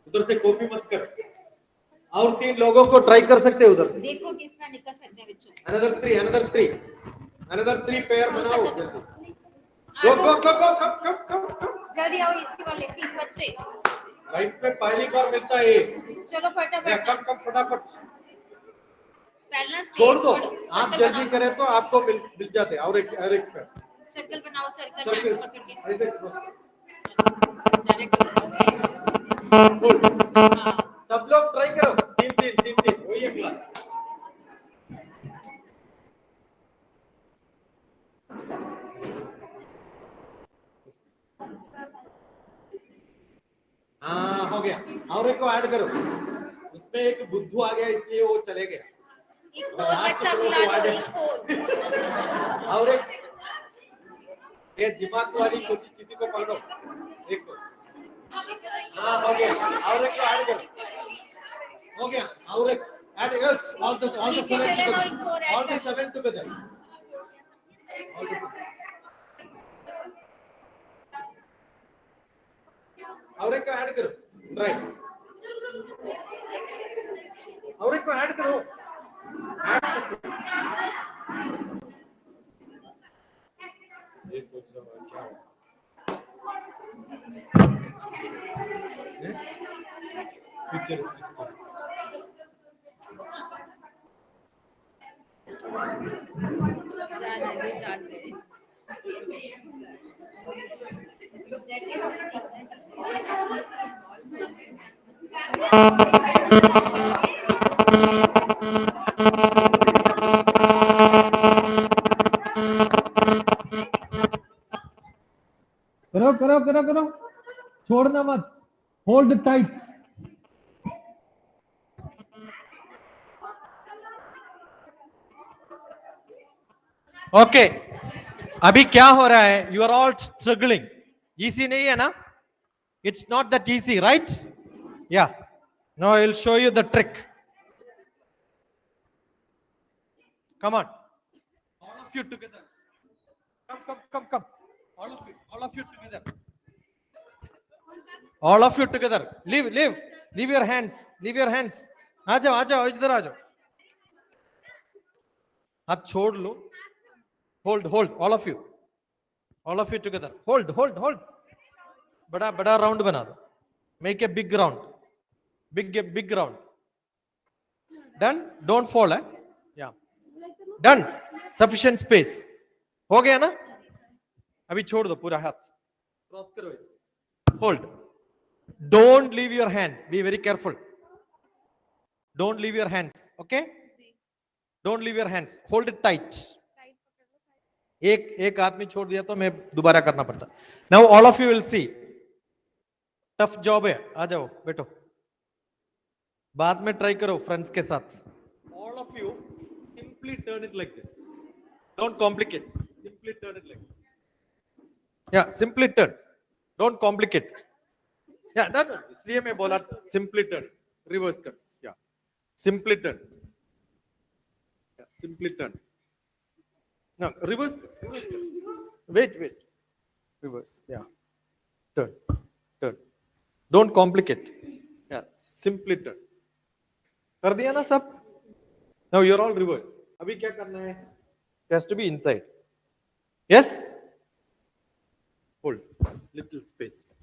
उधर से कॉपी मत कर. और 3 लोगों को ट्राई कर सकते हो उधर. देखो किसका निकल सकते हैं बच्चों. Another 3 पेयर बनाओ जल्दी. Go. Come. जल्दी आओ. इसी वाले 3 बच्चे. लाइफ में पहली बार मिलता है. चलो फटाफट. कम फटाफट. पहला छोड़ दो. आप जल्दी करें तो आपको मिल जाते. और एक पेयर. सर्कल बनाओ. सर्कल पकड़ के ऐसे डायरेक्ट. सब लोग ट्राई करो. 3 वही है क्लास. हाँ हो गया. और एक को ऐड करो. उसमें एक बुद्धू आ गया इसलिए वो चले गया. एक और बच्चा बुला लो. और एक ये दिमाग वाली किसी को पकड़ो. एक को. हाँ हो गया. और एक को ऐड करो. हो गया. और एक add. all the 7 together. All the 7 together. और एक को ऐड करो. ट्राई. और एक को ऐड करो. करो. छोड़ना मत. Hold tight. ओके. अभी क्या हो रहा है? You are all struggling. Easy नहीं है ना? It's not that easy, right? Yeah. Now I will show you the trick. Come on. All of you together. Come. All of you together. All of you together. Leave your hands. आ जाओ इधर आ जाओ. हाथ छोड़ लो. Hold. All of you together. Hold. बड़ा round बना दो. Make a big round. Big round. Done? Don't fall. Yeah. Done. Sufficient space. हो गया ना? अभी छोड़ दो पूरा हाथ. Cross करो इसे. Hold. Don't leave your hand. Be very careful. Don't leave your hands. Okay? Don't leave your hands. Hold it tight. एक आदमी छोड़ दिया तो मैं दोबारा करना पड़ता. Now all of you will see. Tough job है. आ जाओ बैठो. बाद में ट्राई करो फ्रेंड्स के साथ. All of you simply turn it like this. Don't complicate. Simply turn it like this. Yeah, simply turn. Don't complicate. Yeah, no. इसलिए मैं बोला simply turn. Reverse कर. Yeah. Simply turn. Yeah, simply turn. No, reverse. Wait. Reverse. Yeah. Turn. Don't complicate. Yeah. Simply turn. कर दिया ना सब? Now you're all reverse. अभी क्या करना है? It has to be inside. Yes? Hold. Little space.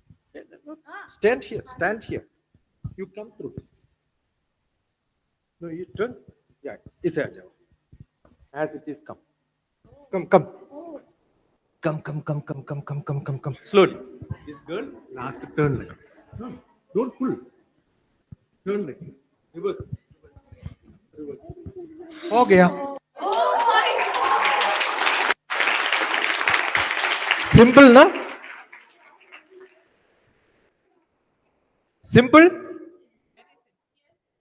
Stand here. You come through this. No, you turn. Yeah. इसे आ जाओ. As it is, come. Come. Come. Slowly. This girl, last turn like this. No, don't pull. Turn like this. Reverse. हो गया. Simple, na? Simple?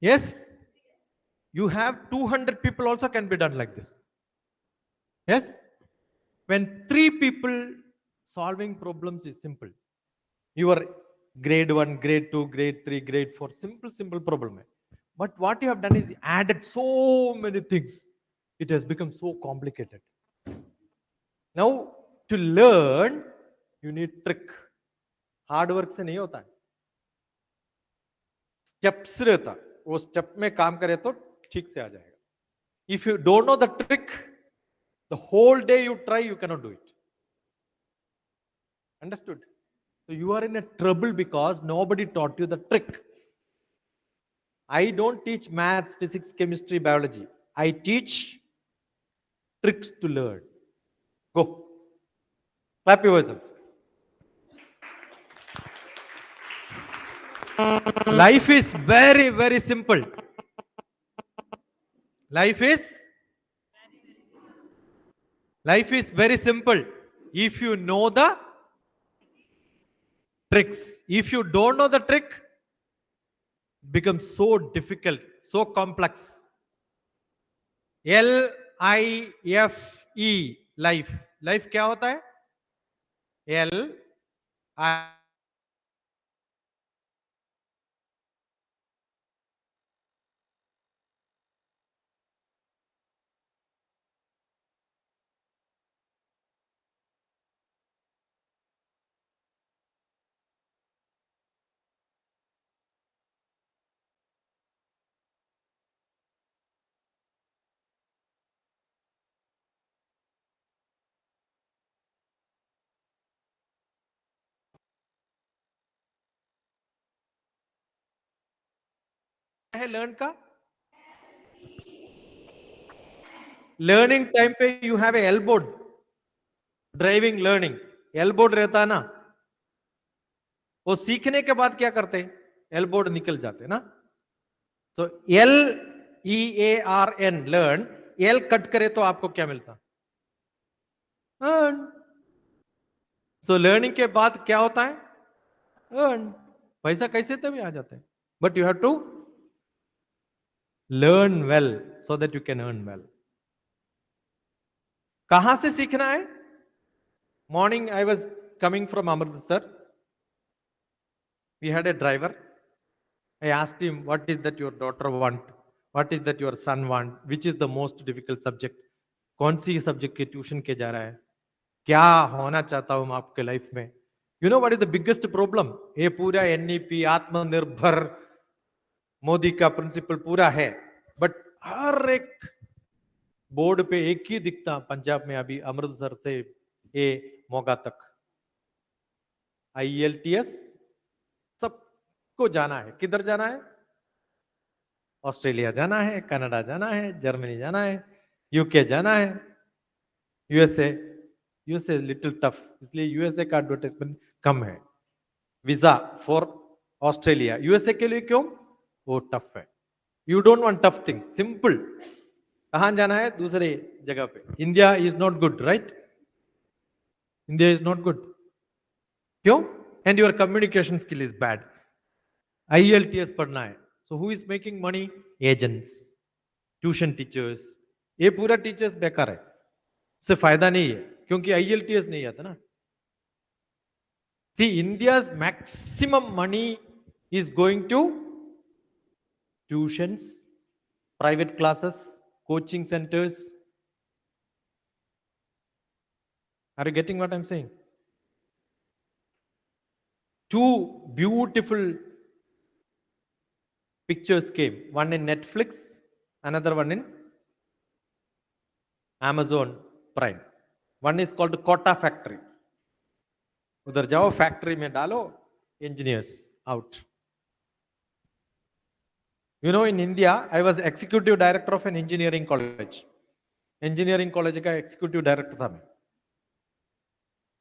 Yes. You have 200 people also can be done like this. Yes? When 3 people solving problems is simple. Your grade 1, grade 2, grade 3, grade 4, simple problem. But what you have done is added so many things. It has become so complicated. Now, to learn, you need trick. Hard work से नहीं होता है. Steps रहता. वो step में काम करे तो ठीक से आ जाएगा. If you don't know the trick, the whole day you try, you cannot do it. Understood? So you are in a trouble because nobody taught you the trick. I don't teach maths, physics, chemistry, biology. I teach tricks to learn. Go. Clap yourself. Life is very, very simple. Life is very simple. If you know the tricks. If you don't know the trick, it becomes so difficult, so complex. Life. Life क्या होता है? L-I है learn का. Learning time पे you have L board. Driving learning L board रहता है ना. वो सीखने के बाद क्या करते हैं? एल बोर्ड निकल जाते ना. सो LEARN लर्न. एल कट करे तो आपको क्या मिलता? अर्न. सो लर्निंग के बाद क्या होता है? अर्न. पैसा कैसे तभी आ जाता है. But you have to learn well so that you can earn well. कहां से सीखना है? Morning I was coming from Amritsar. We had a driver. I asked him, what is that your daughter want? What is that your son want? Which is the most difficult subject? कौन सी subject के tuition के जा रहा है? क्या होना चाहता हूं आपके लाइफ में? You know what is the biggest problem? ये पूरा NEP आत्मनिर्भर मोदी का प्रिंसिपल पूरा है. बट हर एक बोर्ड पे एक ही दिखता. पंजाब में अभी अमृतसर से ए मोगा तक IELTS सब को जाना है, किधर जाना है? ऑस्ट्रेलिया जाना है, कनाडा जाना है, जर्मनी जाना है, यूके जाना है, यूएसए। यूएसए लिटिल टफ, इसलिए यूएसए का एडवर्टाइजमेंट कम है। वीजा फॉर ऑस्ट्रेलिया, यूएसए के लिए क्यों? वो टफ है। You don't want tough thing, simple. कहां जाना है? दूसरे जगह पे। India is not good, right? India is not good, क्यों? And your communication skill is bad. IELTS पढ़ना है, so who is making money? Agents, tuition teachers. ये पूरा टीचर्स बेकार है, उससे फायदा नहीं है, क्योंकि IELTS नहीं आता ना। See, India's maximum money is going to tuitions, private classes, coaching centers. Are you getting what I'm saying? Two beautiful pictures came, one in Netflix, another one in Amazon Prime. One is called Kota Factory. उधर जाओ, factory में डालो, engineers out. You know, in India, I was executive director of an engineering college. Engineering college का executive director था मैं.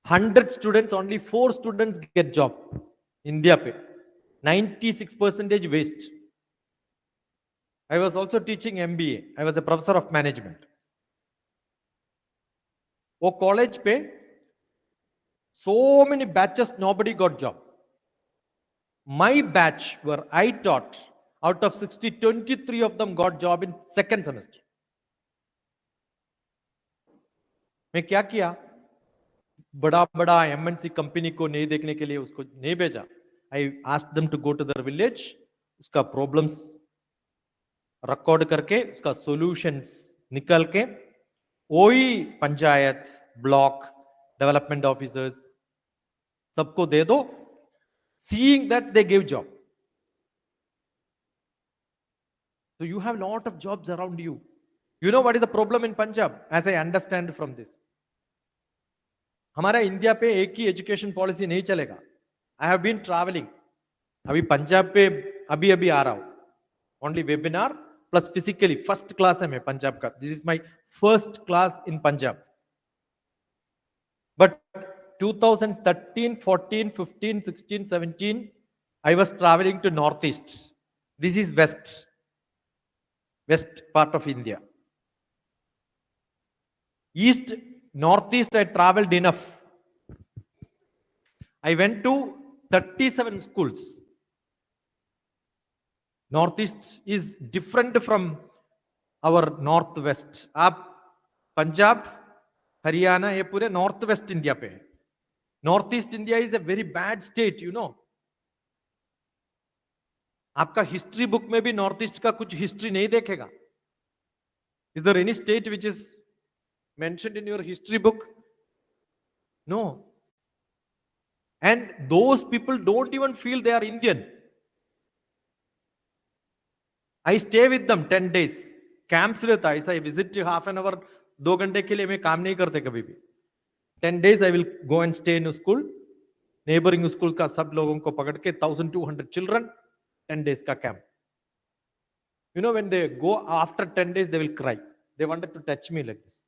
100 students, only 4 students get job. India पे 96% waste. I was also teaching MBA. I was a professor of management. वो college पे so many batches, nobody got job. My batch where I taught, out of 60, 23 of them got job in second semester. मैं क्या किया? बड़ा बड़ा MNC company को नहीं देखने के लिए उसको नहीं भेजा. I asked them to go to their village, उसका प्रॉब्लम्स रिकॉर्ड करके, उसका सॉल्यूशंस निकल के, वही पंचायत, ब्लॉक, डेवलपमेंट ऑफिसर्स सबको दे दो. Seeing that they give job. So you have lot of jobs around you. You know what is the problem in Punjab? As I understand from this, हमारा India पे एक ही education policy नहीं चलेगा. I have been travelling, अभी पंजाब पे अभी अभी आ रहा हूं, only webinar plus physically. First class है मैं पंजाब का. This is my first class in Punjab. But 2013, 14, 15, 16, 17, I was traveling to Northeast. This is West part of India. East, Northeast, I traveled enough. I went to 37 schools. Northeast is different from our Northwest. आप पंजाब, हरियाणा, ये पूरे north west India पे है. North east India is a very bad state, you know. आपका history book में भी north east का कुछ हिस्ट्री नहीं देखेगा. Is there any state which is mentioned in your history book? No. And those people don't even feel they are Indian. I stay with them 10 days. Camps रहता है, ऐसा visit half an hour, 2 घंटे के लिए मैं काम नहीं करते कभी भी. 10 days I will go and stay in a school. Neighboring school का सब लोगों को पकड़ के 1200 children, 10 days का camp. You know, when they go after 10 days, they will cry. They wanted to touch me like this.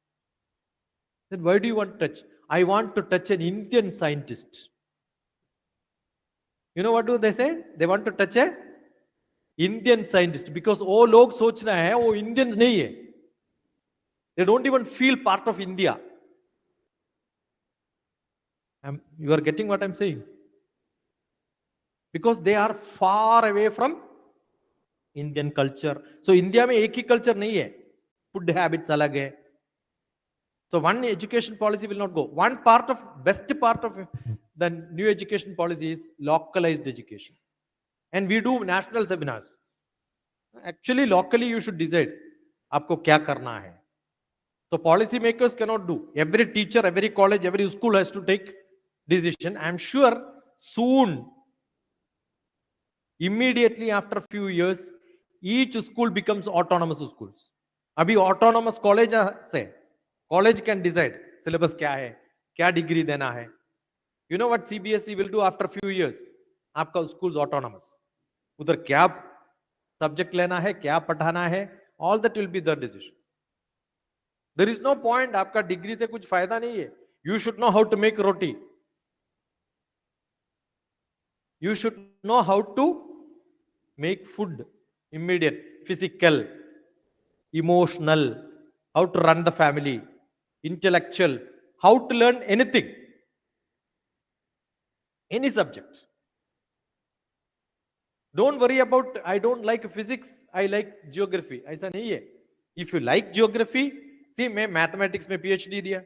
Then why do you want to touch? I want to touch an Indian scientist. You know what do they say? They want to touch a Indian scientist because वो लोग सोच रहे हैं वो Indians नहीं है. They don't even feel part of India. You are getting what I'm saying? Because they are far away from Indian culture. So India में एक ही culture नहीं है. Food habits अलग है. So one education policy will not go. One part of, best part of the new education policy is localized education. And we do national seminars. Actually, locally you should decide आपको क्या करना है. So policy makers cannot do. Every teacher, every college, every school has to take decision. I'm sure soon, immediately after a few years, each school becomes autonomous schools. अभी autonomous college से college can decide syllabus क्या है, क्या degree देना है. You know what CBSE will do after a few years? आपका schools autonomous. उधर क्या सब्जेक्ट लेना है, क्या पढ़ाना है, all that will be the decision. There is no point. आपका डिग्री से कुछ फायदा नहीं है. You should know how to make roti. You should know how to make food, immediate, physical, emotional, how to run the family, intellectual, how to learn anything, any subject. Don't worry about I don't like physics, I like geography. ऐसा नहीं है. If you like geography, see मैं mathematics में PhD दिया.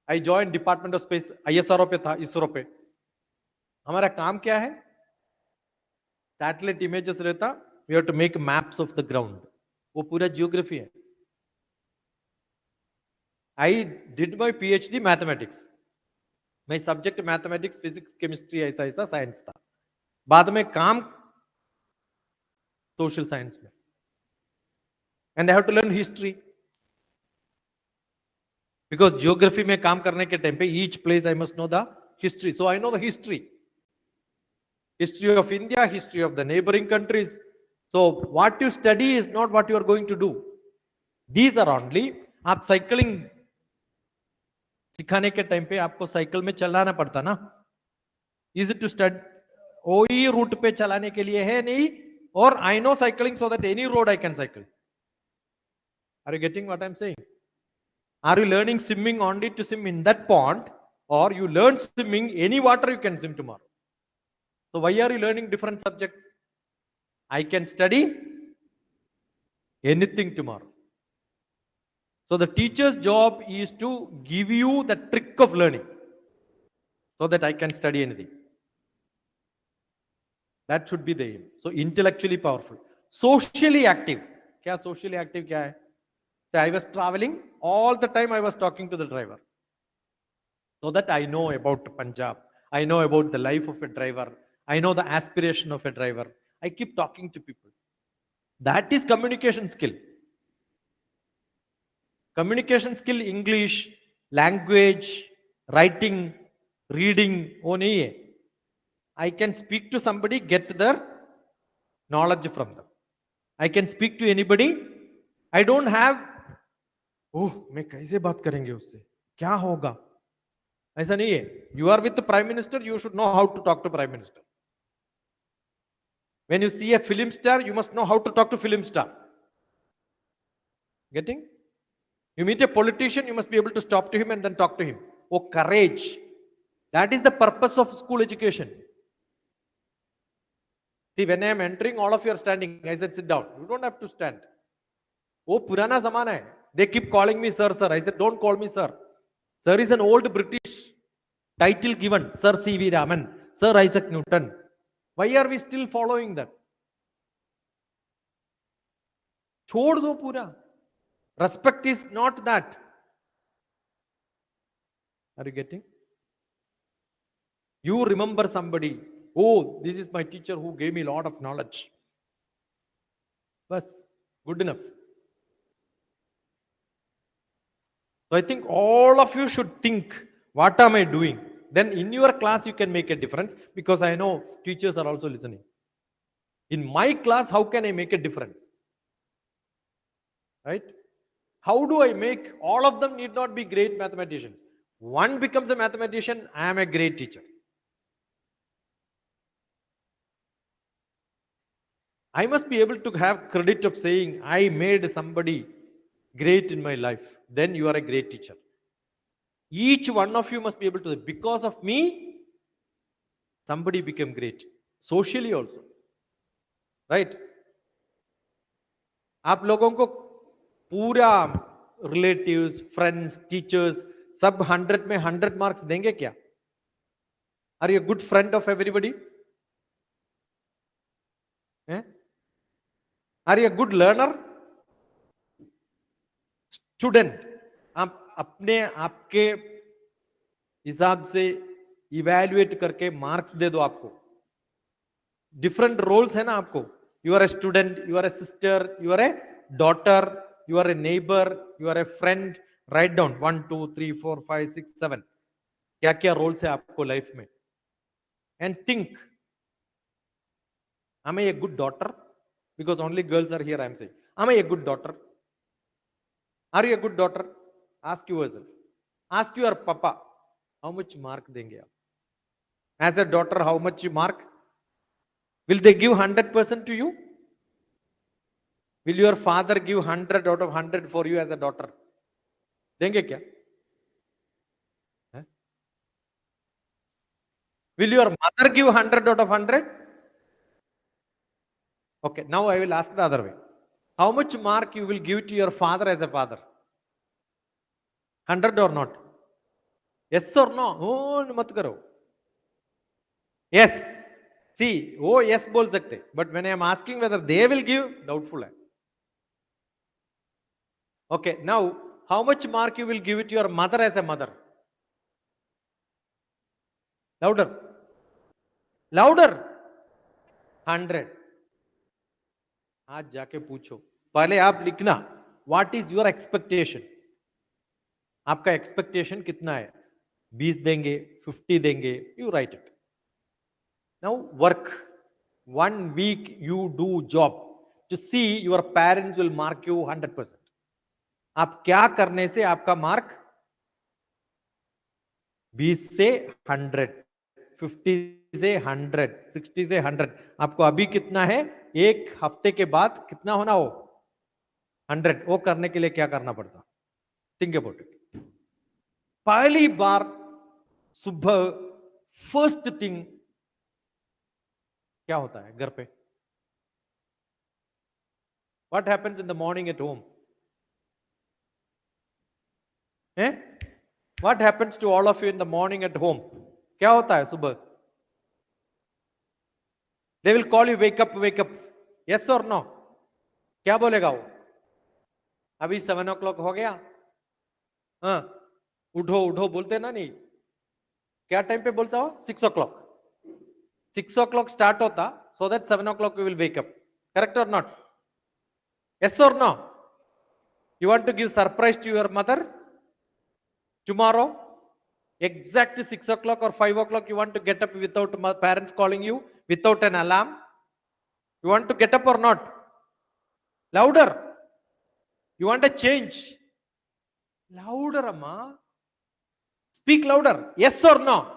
I joined Department of Space, ISRO पे था, ISRO पे. हमारा काम क्या है? सैटेलाइट इमेजेस रहता, we have to make maps of the ground. वो पूरा जियोग्राफी है. I did my PhD mathematics. My subject mathematics, physics, chemistry, ऐसा ऐसा साइंस था. बाद में काम सोशल साइंस में. And I have to learn history, because geography में काम करने के टाइम पे each place I must know the history. So I know the history. History of India, history of the neighboring countries. So what you study is not what you are going to do. These are only. आप cycling सिखाने के time पे आपको cycle में चलाना पड़ता ना. Is it to study वही रूट पे चलाने के लिए है नहीं. और I know cycling so that any road I can cycle. Are you getting what I am saying? Are you learning swimming only to swim in that pond, और you learn swimming any water you can swim tomorrow? So why are you learning different subjects? I can study anything tomorrow. So the teacher's job is to give you the trick of learning so that I can study anything. That should be the aim. So intellectually powerful. Socially active. Kya socially active kya hai? Say I was traveling, all the time I was talking to the driver. So that I know about Punjab. I know about the life of a driver. I know the aspiration of a driver. I keep talking to people. That is communication skill. Communication skill, English, language, writing, reading, वो नहीं है. I can speak to somebody, get their knowledge from them. I can speak to anybody. I don't have, ओह मैं कैसे बात करेंगे उससे, क्या होगा, ऐसा नहीं है. You are with the Prime Minister, you should know how to talk to Prime Minister. When you see a film star, you must know how to talk to film star. Getting? You meet a politician, you must be able to stop to him and then talk to him. Oh, courage. That is the purpose of school education. See, when I am entering, all of you are standing. I said, sit down. You don't have to stand. Oh, purana zamana hai. They keep calling me sir, sir. I said, don't call me sir. Sir is an old British title given. Sir C.V. Raman, Sir Isaac Newton. Why are we still following that? छोड़ दो पूरा. Respect is not that. Are you getting? You remember somebody. Oh, this is my teacher who gave me a lot of knowledge. Bas, good enough. So I think all of you should think, what am I doing? Then in your class you can make a difference, because I know teachers are also listening. In my class, how can I make a difference? Right? How do I make, all of them need not be great mathematicians. One becomes a mathematician, I am a great teacher. I must be able to have credit of saying, I made somebody great in my life. Then you are a great teacher. Each one of you must be able to say, because of me, somebody became great. Socially also. Right? आप लोगों को पूरा relatives, friends, teachers, सब 100 में 100 marks देंगे क्या? Are you a good friend of everybody? Are you a good learner? Student, आप अपने आपके हिसाब से इवैल्यूएट करके मार्क्स दे दो. आपको डिफरेंट रोल्स है ना. आपको you are a student, you are a sister, you are a daughter, you are a neighbour, you are a friend. Write down 1 2 3 4 5 6 7 क्या क्या रोल्स है आपको लाइफ में. And think Am I a good daughter? Because only girls are here, I am saying. Am I a good daughter? Are you a good daughter? Ask yourself. Ask your papa. How much mark देंगे आप? As a daughter, how much you mark? Will they give 100% to you? Will your father give 100 out of 100 for you as a daughter? देंगे क्या? Will your mother give 100 out of 100? Okay, now I will ask the other way. How much mark you will give to your father as a father? 100 or not? Yes or no? Oh, mat karo. Yes. See, oh yes बोल सकते. But when I am asking whether they will give, doubtful है. Okay, now how much mark you will give it to your mother as a mother? Louder. Louder. 100. आज जाके पूछो. पहले आप लिखना. What is your expectation? आपका expectation कितना है? 20 देंगे, 50 देंगे. You write it. Now work. 1 week you do job to see your parents will mark you 100%. आप क्या करने से आपका मार्क 20 से 100, 50 से 100, 60 से 100, आपको अभी कितना है? एक हफ्ते के बाद कितना होना हो? 100. वो करने के लिए क्या करना पड़ता? Think about it. पहली बार सुबह फर्स्ट थिंग क्या होता है घर पे? What happens in the morning at home? Eh? What happens to all of you in the morning at home? क्या होता है सुबह? They will call you, wake up, wake up. Yes or no? क्या बोलेगा वो? अभी 7 o'clock हो गया? हाँ, उठो उठो बोलते ना नहीं? क्या टाइम पे बोलता हो? 6 o'clock. 6 o'clock start होता, so that 7 o'clock we will wake up. Correct or not? Yes or no? You want to give surprise to your mother? Tomorrow, exact 6 o'clock or 5 o'clock, you want to get up without parents calling you, without an alarm? You want to get up or not? Louder. You want a change? Louder, Amma. Speak louder. Yes or no?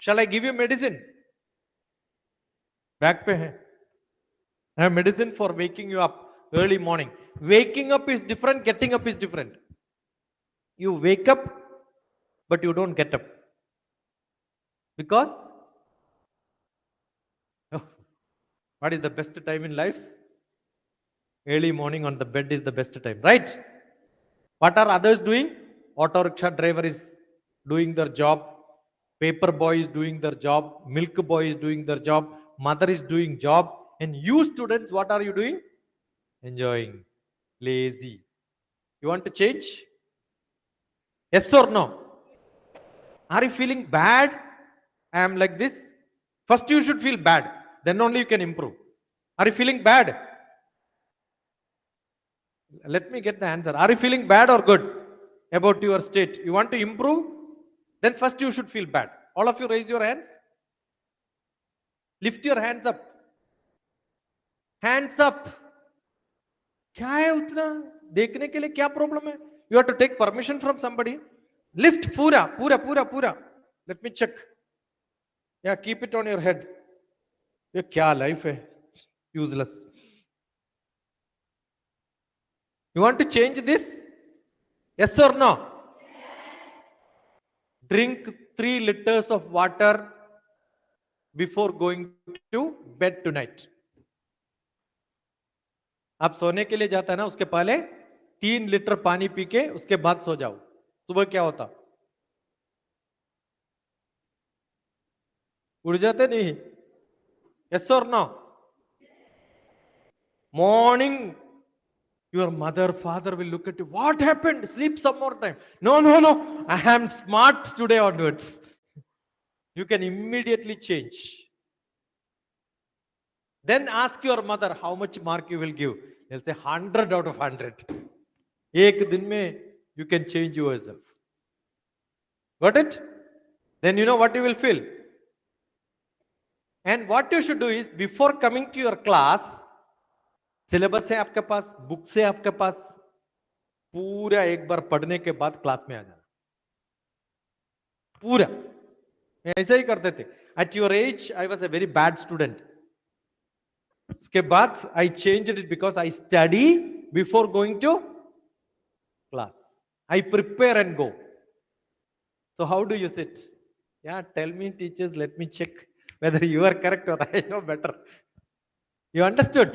Shall I give you medicine? Back pe hai. I have medicine for waking you up early morning. Waking up is different, getting up is different. You wake up, but you don't get up. Because what is the best time in life? Early morning on the bed is the best time, right? What are others doing? Auto rickshaw driver is doing their job. Paper boy is doing their job. Milk boy is doing their job. Mother is doing job. And you students, what are you doing? Enjoying. Lazy. You want to change? Yes or no? Are you feeling bad? I am like this. First you should feel bad. Then only you can improve. Are you feeling bad? Let me get the answer. Are you feeling bad or good about your state? You want to improve? Then first you should feel bad. All of you raise your hands. Lift your hands up. Hands up. क्या है उतना देखने के लिए क्या problem है? You have to take permission from somebody. Lift पूरा पूरा पूरा पूरा. Let me check. Yeah, keep it on your head. ये क्या life है? Useless. You want to change this? Yes or no? Drink 3 liters of water before going to bed tonight. आप सोने के लिए जाता है ना, उसके पहले 3 लीटर पानी पी के उसके बाद सो जाओ. सुबह क्या होता? उड़ जाते नहीं? Yes or no? Morning, your mother, father will look at you. What happened? Sleep some more time. No, no, no. I am smart today onwards. You can immediately change. Then ask your mother how much mark you will give. They'll say 100 out of 100. एक दिन में you can change yourself. Got it? Then you know what you will feel? And what you should do is, before coming to your class, syllabus है आपके पास, books है आपके पास, पूरा एक बार पढ़ने के बाद क्लास में आ जाना, पूरा। ऐसे ही करते थे। At your age I was a very bad student. उसके बाद I change it because I study before going to class. I prepare and go. So how do you sit? Yeah, tell me, teachers, let me check whether you are correct or I know better. You understood?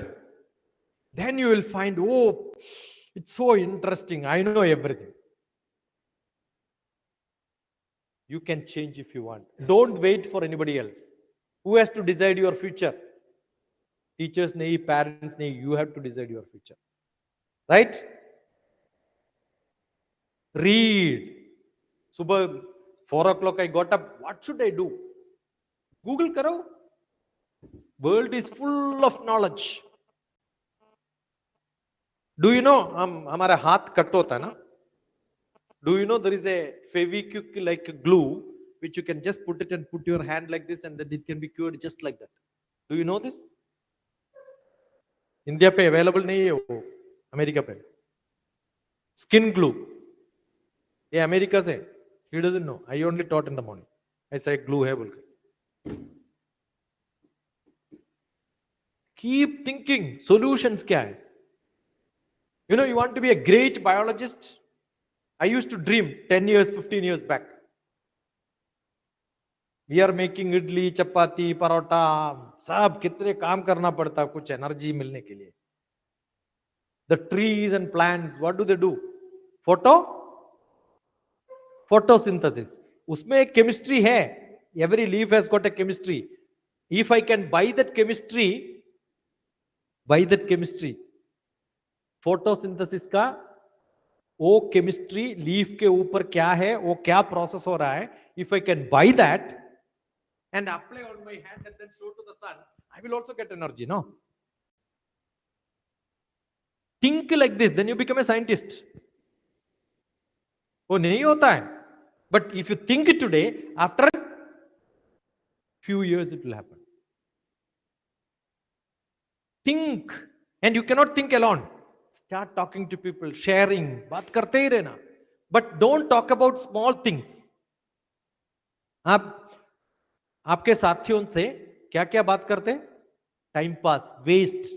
Then you will find, oh, it's so interesting. I know everything. You can change if you want. Don't wait for anybody else. Who has to decide your future? Teachers, nahi, parents, nahi, you have to decide your future. Right? Read. Subah 4 o'clock I got up. What should I do? Google karo. World is full of knowledge. Do you know हमारा हाथ cut होता है ना? Do you know there is a Fevikwik like glue which you can just put it and put your hand like this and then it can be cured just like that. Do you know this? India पे available नहीं है वो, America पे। Skin glue ये America से। He doesn't know. I only taught in the morning. ऐसा एक glue है बोल के। Keep thinking. Solutions क्या है? You know, you want to be a great biologist? I used to dream 10 years, 15 years back. We are making idli, chapati, parota, सब कितने काम करना पड़ता कुछ एनर्जी मिलने के लिए। The trees and plants, what do they do? Photosynthesis. उसमें एक chemistry है. Every leaf has got a chemistry. If I can buy that chemistry, photosynthesis का वो chemistry leaf के ऊपर क्या है, वो क्या process हो रहा है, if I can buy that and apply on my hand and then show to the sun, I will also get energy, no? Think like this, then you become a scientist. वो नहीं होता है, but if you think it today, after few years it will happen. Think, and you cannot think alone. Start talking to people, sharing, बात करते ही रहना. But don't talk about small things. आप आपके साथियों से क्या क्या बात करते? Time pass, waste.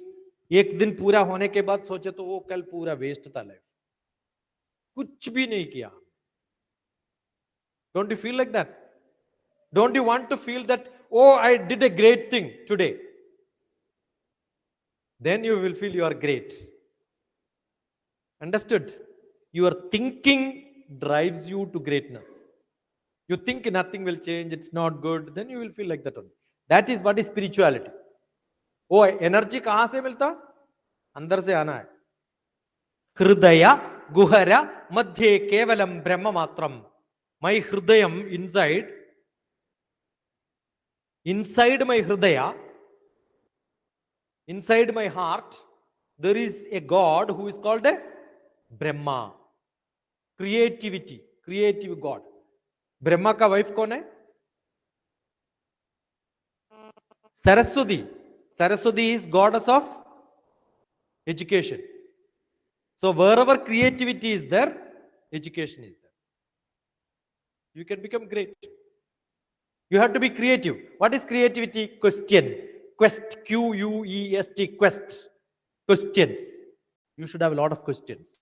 एक दिन पूरा होने के बाद सोचे तो वो कल पूरा वेस्ट था लाइफ, कुछ भी नहीं किया। Don't you feel like that? Don't you want to feel that, oh, I did a great thing today? Then you will feel you are great. Understood? Your thinking drives you to greatness. You think nothing will change, it's not good, then you will feel like that only. That is what is spirituality. Oh, energy कहां से मिलता? अंदर से आना है. हृदय गुहर मध्ये केवलम ब्रह्म मात्रम. My hridayam inside my hridaya, inside my heart, there is a God who is called a Brahma. Creativity, creative God. Brahma का वाइफ कौन है? Saraswati. Saraswati is goddess of education. So wherever creativity is there, education is there. You can become great. You have to be creative. What is creativity? Question. Quest. Q-U-E-S-T. Quest. Questions. You should have a lot of questions.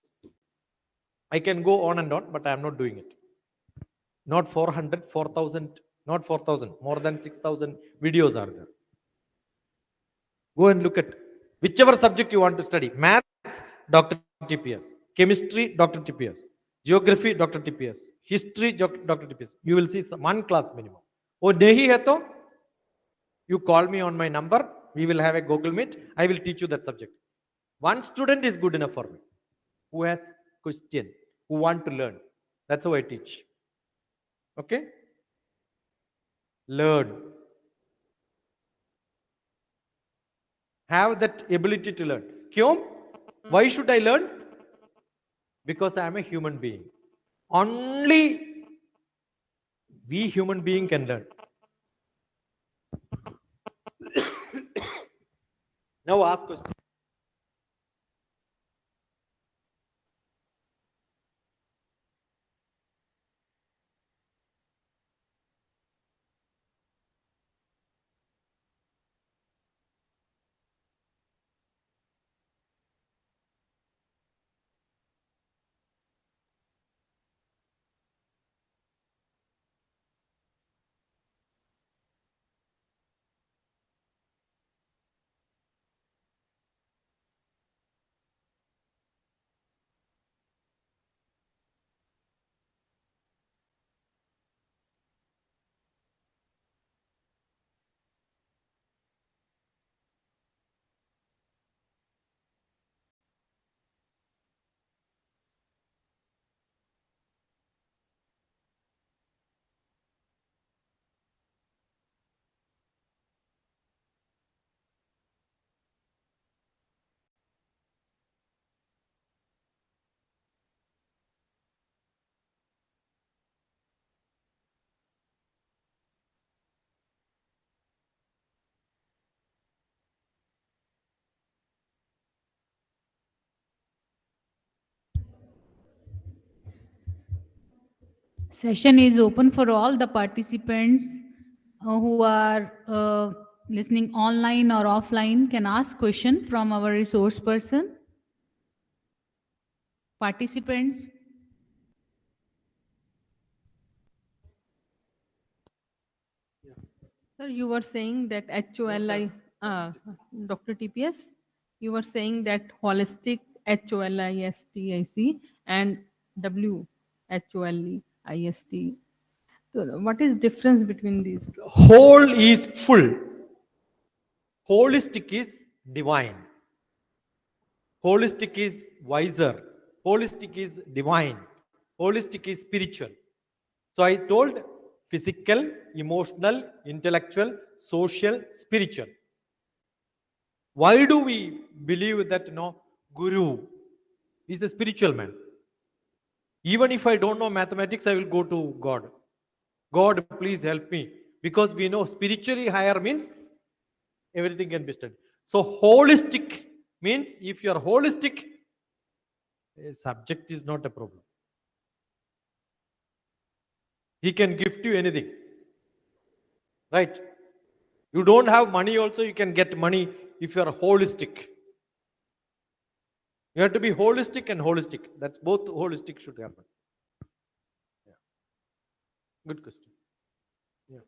I can go on and on, but I am not doing it. Not 400, 4,000, not 4,000, more than 6,000 videos are there. Go and look at whichever subject you want to study. Maths, Dr. TPS. Chemistry, Dr. TPS. Geography, Dr. TPS. History, Dr. TPS. You will see one class minimum. Oh, nahi hai to, you call me on my number. We will have a Google Meet. I will teach you that subject. One student is good enough for me. Who has question, who want to learn. That's how I teach. Okay? Learn. Have that ability to learn. Kyun? Why should I learn? Because I am a human being. Only we human being can learn. Now ask question. Session is open for all the participants who are listening online or offline can ask question from our resource person. Participants, Sir, you were saying that HOLI, Dr. TPS, you were saying that holistic HOLISTIC and WHOLIST. So what is difference between these two? Whole is full. Holistic is divine. Holistic is wiser. Holistic is divine. Holistic is spiritual. So I told physical, emotional, intellectual, social, spiritual. Why do we believe that Guru is a spiritual man? Even if I don't know mathematics, I will go to God. God, please help me. Because we know spiritually higher means everything can be studied. So holistic means if you are holistic, a subject is not a problem. He can gift you anything. Right? You don't have money also, you can get money if you are holistic. You have to be holistic and holistic. That's both holistic should happen. Yeah. Good question. Yeah.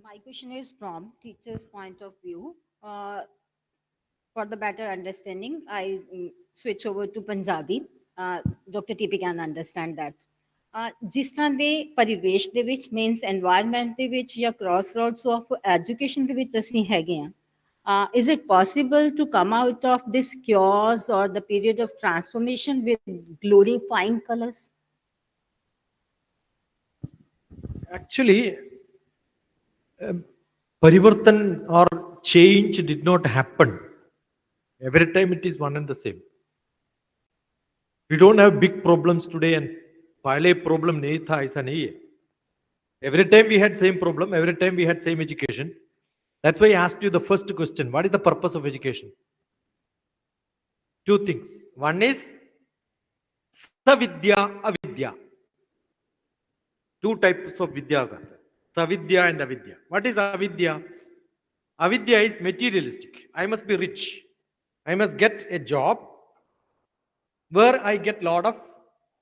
My question is from teacher's point of view. For the better understanding, I switch over to Punjabi. Dr. TP can understand that. ਜਿਸ ਤਰ੍ਹਾਂ ਦੇ ਪਰਿਵੇਸ਼ ਦੇ ਵਿੱਚ means environment ਦੇ ਵਿੱਚ ਜਾਂ ਕ੍ਰਾਸਰੋਡਸ of education ਦੇ ਵਿੱਚ ਅਸੀਂ ਹੈਗੇ ਆ is it possible to come out of this chaos or the period of transformation with glorifying colors? Actually, parivartan or change did not happen. Every time it is one and the same. We don't have big problems today and पहले problem नहीं था ऐसा नहीं है. Every time we had same problem, every time we had same education. That's why I asked you the first question. What is the purpose of education? Two things. One is savidya, avidya. Two types of vidyas are there. Savidya and avidya. What is avidya? Avidya is materialistic. I must be rich. I must get a job where I get lot of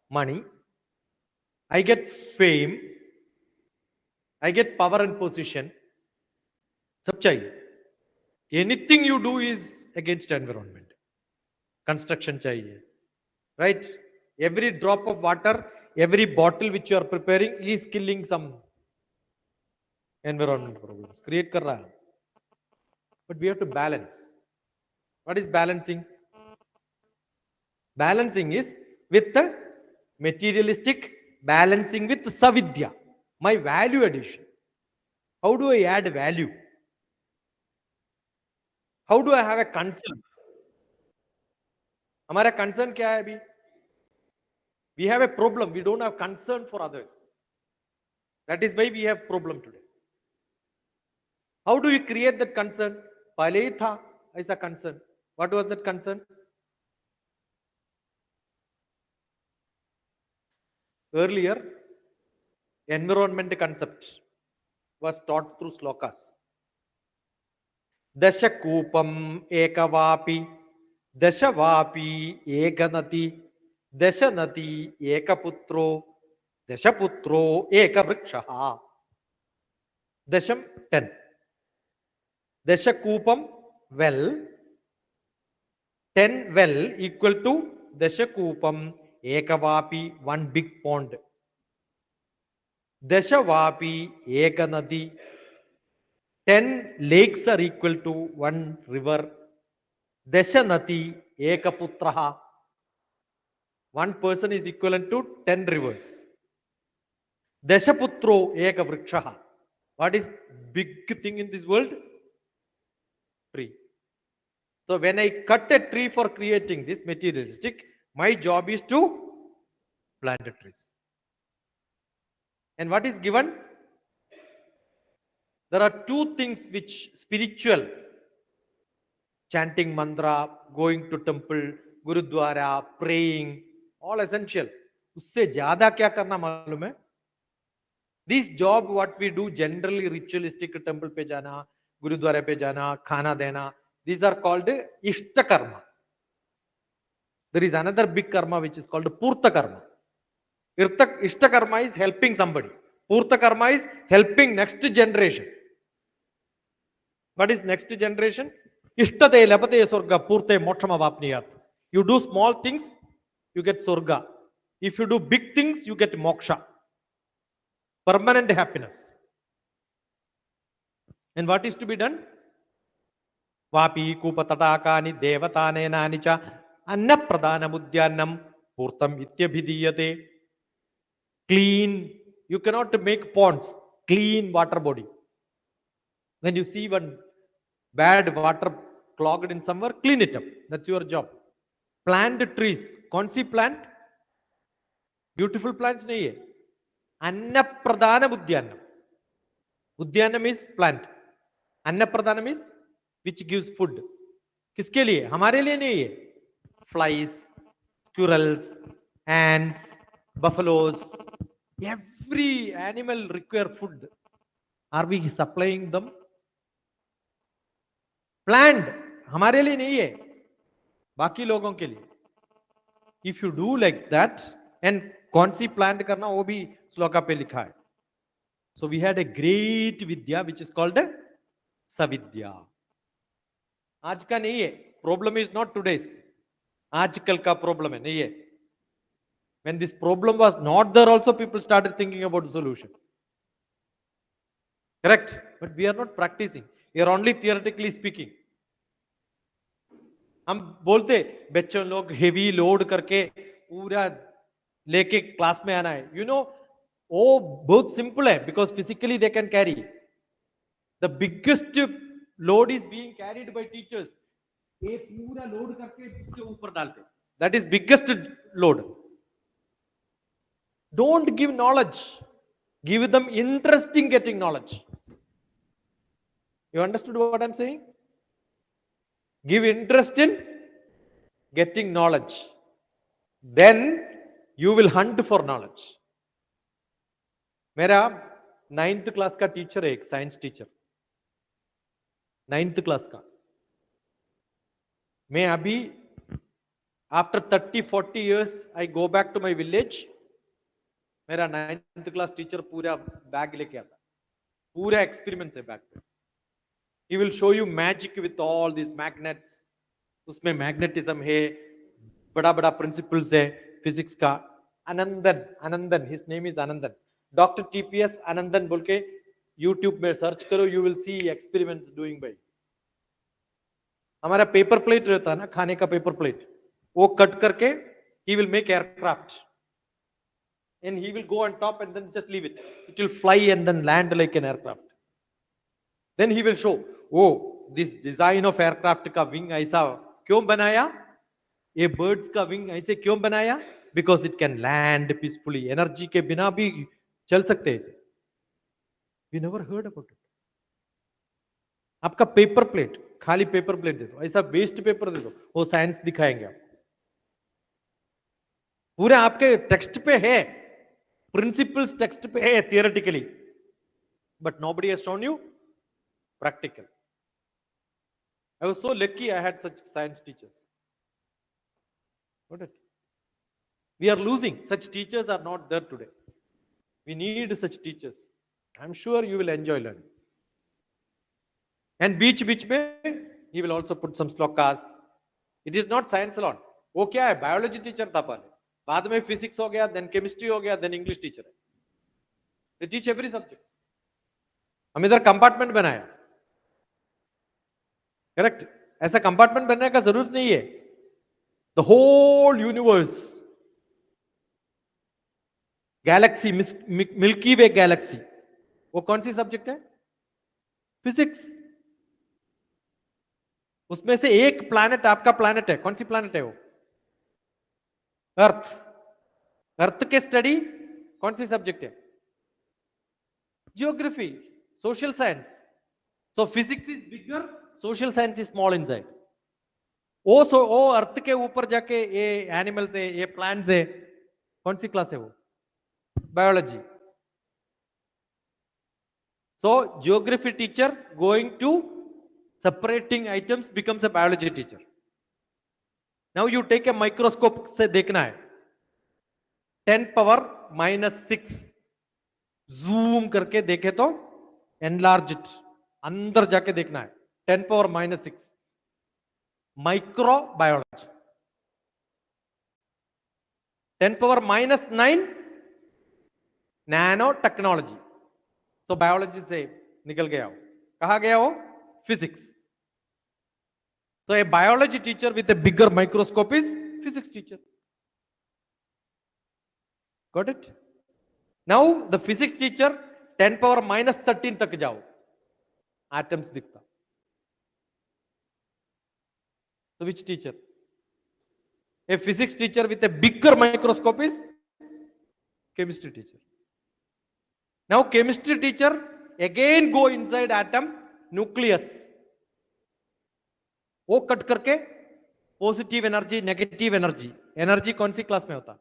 money. I get fame. I get power and position. Sab chahiye. Anything you do is against environment. Construction chahiye. Right? Every drop of water, every bottle which you are preparing is killing some environment problems. Create kar raha hai. But we have to balance. What is balancing? Balancing is with the materialistic, balancing with savidya, my value addition. How do I add value? How do I have a concern? हमारा concern क्या है अभी? We have a problem. We don't have concern for others. That is why we have problem today. How do we create that concern? पहले ही था ऐसा concern. What was that concern? Earlier, environment concept was taught through slokas. दशकूपम एकवापि दशवापी एकनति दशनति एकपुत्रो दशपुत्रो एकवृक्षः दशम 10 दशकूपम well 10 well equal to dashakupam ekavapi one big pond dashavapi ekanadi 10 lakes are equal to one river dashanati ekaputraha one person is equivalent to 10 rivers dashaputro ekavrikshaha what is big thing in this world tree. So when I cut a tree for creating this materialistic, my job is to plant the trees. And what is given? There are two things which spiritual, chanting mantra, going to temple, gurudwara, praying, all essential. उससे ज्यादा क्या करना मालूम है? This job what we do generally ritualistic temple पे जाना, गुरुद्वारे पे जाना, खाना देना, these are called ishta karma. There is another big karma which is called purta karma. Ishta karma is helping somebody. Purta karma is helping next generation. What is next generation? Ishtate labate surga purte mokshama vapniyat. You do small things, you get surga. If you do big things, you get moksha. Permanent happiness. And what is to be done? Vapi kupatadakani devatanenani cha annapradanamudyannam purtam ityabhidiyate. Clean. You cannot make ponds. Clean water body. When you see one bad water clogged in somewhere, clean it up. That's your job. Plant trees. कौन सी plant? Beautiful plants नहीं है. अन्नप्रदानम उद्यानम. उद्यानम is plant. अन्नप्रदानम is which gives food. किसके लिए? हमारे लिए नहीं है. Flies, squirrels, ants, buffaloes. Every animal require food. Are we supplying them? Plant हमारे लिए नहीं है, बाकी लोगों के लिए. If you do like that, and कौन सी plant करना वो भी श्लोका पे लिखा है. So we had a great vidya which is called savidya. आज का नहीं है. Problem is not today's. आजकल का problem है, नहीं है. When this problem was not there, also people started thinking about the solution. Correct? But we are not practicing. We are only theoretically speaking. हम बोलते बच्चों लोग हेवी लोड करके पूरा लेके क्लास में आना है. You know, वो बहुत सिंपल है because physically they can carry. The biggest load is being carried by teachers. ये पूरा लोड करके उसके ऊपर डालते. That is biggest load. Don't give knowledge. Give them interest in getting knowledge. You understood what I'm saying? Give interest in getting knowledge. Then you will hunt for knowledge. मेरा 9th class का teacher है, एक science teacher. 9th class का. मैं अभी after 30-40 years I go back to my village. मेरा 9th class teacher पूरा bag लेके आता. पूरा एक्सपेरिमेंट्स है बैग पे. He will show you magic with all these magnets. उसमें मैग्नेटिज्म है, बड़ा बड़ा प्रिंसिपल्स है फिजिक्स का. Anandan, his name is Anandan. Dr. TPS Anandan बोल के YouTube में सर्च करो, you will see experiments doing by. हमारा पेपर प्लेट रहता है ना, खाने का पेपर प्लेट, वो कट करके he will make aircraft. And he will go on top and then just leave it. It will fly and then land like an aircraft. Then he will show, oh, this design of aircraft का wing ऐसा क्यों बनाया? ये birds का wing ऐसे क्यों बनाया? Because it can land peacefully. Energy के बिना भी चल सकते हैं इसे. We never heard about it. आपका पेपर प्लेट खाली पेपर प्लेट दे दो, ऐसा वेस्ट पेपर दे दो, वो साइंस दिखाएंगे आप। पूरे आपके टेक्स्ट पे है, प्रिंसिपल्स टेक्स्ट पे है theoretically, but nobody has shown you practical. I was so lucky I had such science teachers. Got it? We are losing. Such teachers are not there today. We need such teachers. I'm sure you will enjoy learning. And beach में he will also put some slokas. It is not science alone. वो क्या है? Biology teacher था पहले. बाद में physics हो गया, then chemistry हो गया, then English teacher है. They teach every subject. हम इधर कंपार्टमेंट बनाया. करेक्ट? ऐसा कंपार्टमेंट बनने का जरूरत नहीं है. The whole universe, galaxy, milky way galaxy, वो कौन सी सब्जेक्ट है? फिजिक्स. उसमें से एक प्लैनेट आपका प्लैनेट है. कौन सी प्लैनेट है वो? अर्थ. अर्थ के स्टडी कौन सी सब्जेक्ट है? Geography, social science. So physics is bigger, social science is small inside. वो अर्थ के ऊपर जाके ये एनिमल्स है, ये प्लांट्स है, कौन सी क्लास है वो? Biology. So geography teacher going to separating items becomes a biology teacher. Now you take a microscope से देखना है, 10⁻⁻⁶ zoom करके देखे तो enlarge it, अंदर जाके देखना है, 10⁻⁻⁶. Microbiology. 10⁻⁹ nanotechnology. So biology से निकल गया हो, कहा गया हो? Physics. So a biology teacher with a bigger microscope is physics teacher. Got it? Now the physics teacher 10⁻⁻13 तक जाओ, atoms दिखता. So which teacher? A physics teacher with a bigger microscope is chemistry teacher. Now chemistry teacher again go inside atom, nucleus, वो cut करके positive energy, negative energy, energy कौन सी class में होता?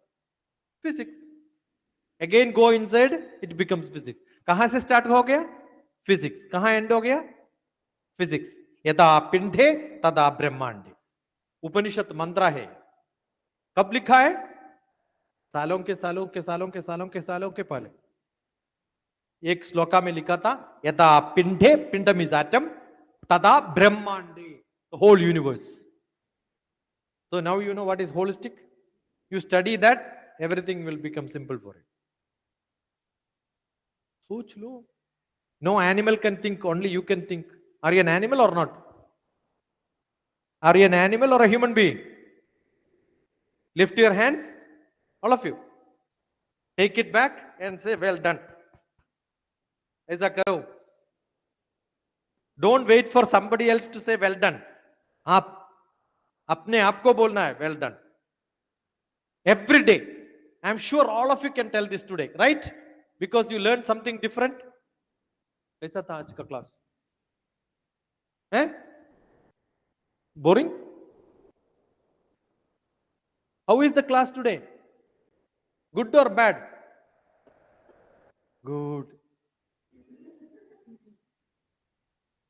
Physics. Again go inside, it becomes physics. कहां से start हो गया? Physics. कहां एंड हो गया? फिजिक्स. यदा पिंडे तदा ब्रह्मांडे. उपनिषद मंत्र है. कब लिखा है? सालों के सालों के सालों के सालों के सालों के पहले. एक श्लोका में लिखा था, यदा पिंडे, पिंड मीन्स एटम, तदा ब्रह्मांडे, the whole universe. So now you know what is holistic. You study that, everything will become simple for you. सोच लो. No animal can think, only you can think. Are you an animal or not? Are you an animal or a human being? Lift your hands, all of you. Take it back and say, well done. ऐसा करो. Don't wait for somebody else to say well done. आप अपने आप को बोलना है well done. Every day. I'm sure all of you can tell this today, right? Because you learned something different. कैसा था आज का क्लास? है? Boring? How is the class today? Good or bad? Good.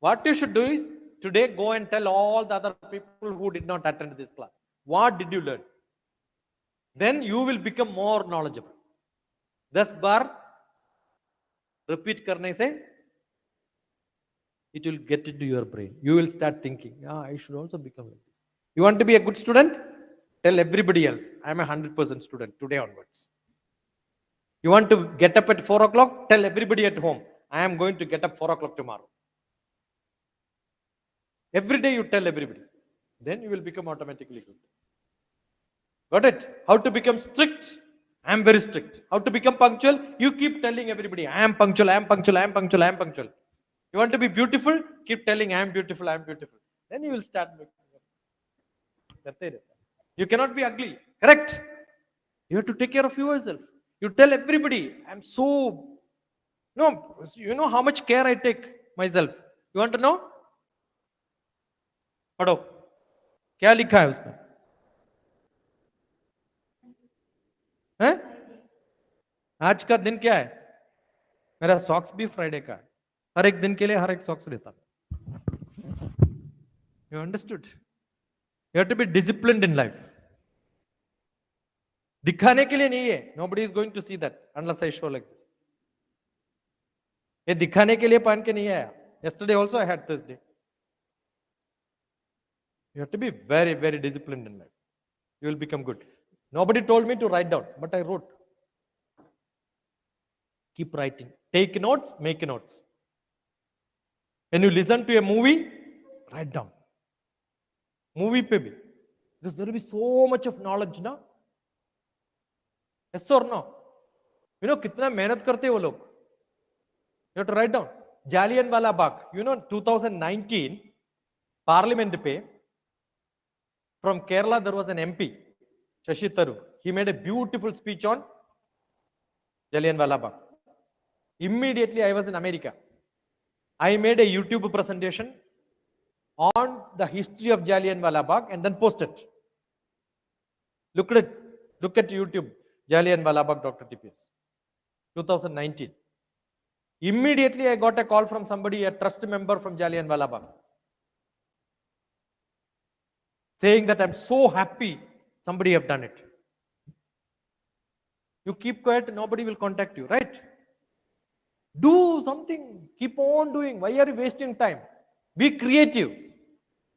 What you should do is today go and tell all the other people who did not attend this class. What did you learn? Then you will become more knowledgeable. 10 bar repeat करने से it will get into your brain. You will start thinking, yeah, I should also become like this. You want to be a good student? Tell everybody else, I am a 100% student today onwards. You want to get up at 4 o'clock? Tell everybody at home, I am going to get up 4 o'clock tomorrow. Every day you tell everybody. Then you will become automatically good. Got it? How to become strict? I am very strict. How to become punctual? You keep telling everybody, I am punctual, I am punctual, I am punctual, I am punctual. You want to be beautiful? Keep telling, I am beautiful, I am beautiful. Then you will start making it. You cannot be ugly. Correct? You have to take care of yourself. You tell everybody, I am so... No, you know how much care I take myself. You want to know? पढ़ो क्या लिखा है उसमें, हैं? आज का दिन क्या है? मेरा सॉक्स भी फ्राइडे का है, हर एक दिन के लिए हर एक सॉक्स लेता हूं। You understood? You have to be disciplined in life. दिखाने के लिए नहीं है, nobody is going to see that unless I show like this. ये दिखाने के लिए पहन के नहीं आया। yesterday also I had Thursday. You have to be very very disciplined in life, you will become good. Nobody told me to write down, but I wrote. Keep writing, take notes, make notes. When you listen to a movie, write down. Movie pe bhi, because there will be so much of knowledge na. Yes or no? You know kitna mehnat karte hai wo log. You have to write down. Jallianwala Bagh, you know 2019 parliament pe from Kerala there was an MP, Shashi Tharoor. He made a beautiful speech on Jallianwala Bagh. Immediately I was in America. I made a YouTube presentation on the history of Jallianwala Bagh and then posted. Look at YouTube, Jallianwala Bagh, Dr. TPS, 2019. Immediately I got a call from somebody, a trust member from Jallianwala Bagh, saying that I'm so happy somebody have done it. You keep quiet, nobody will contact you, right? Do something, keep on doing. Why are you wasting time? Be creative,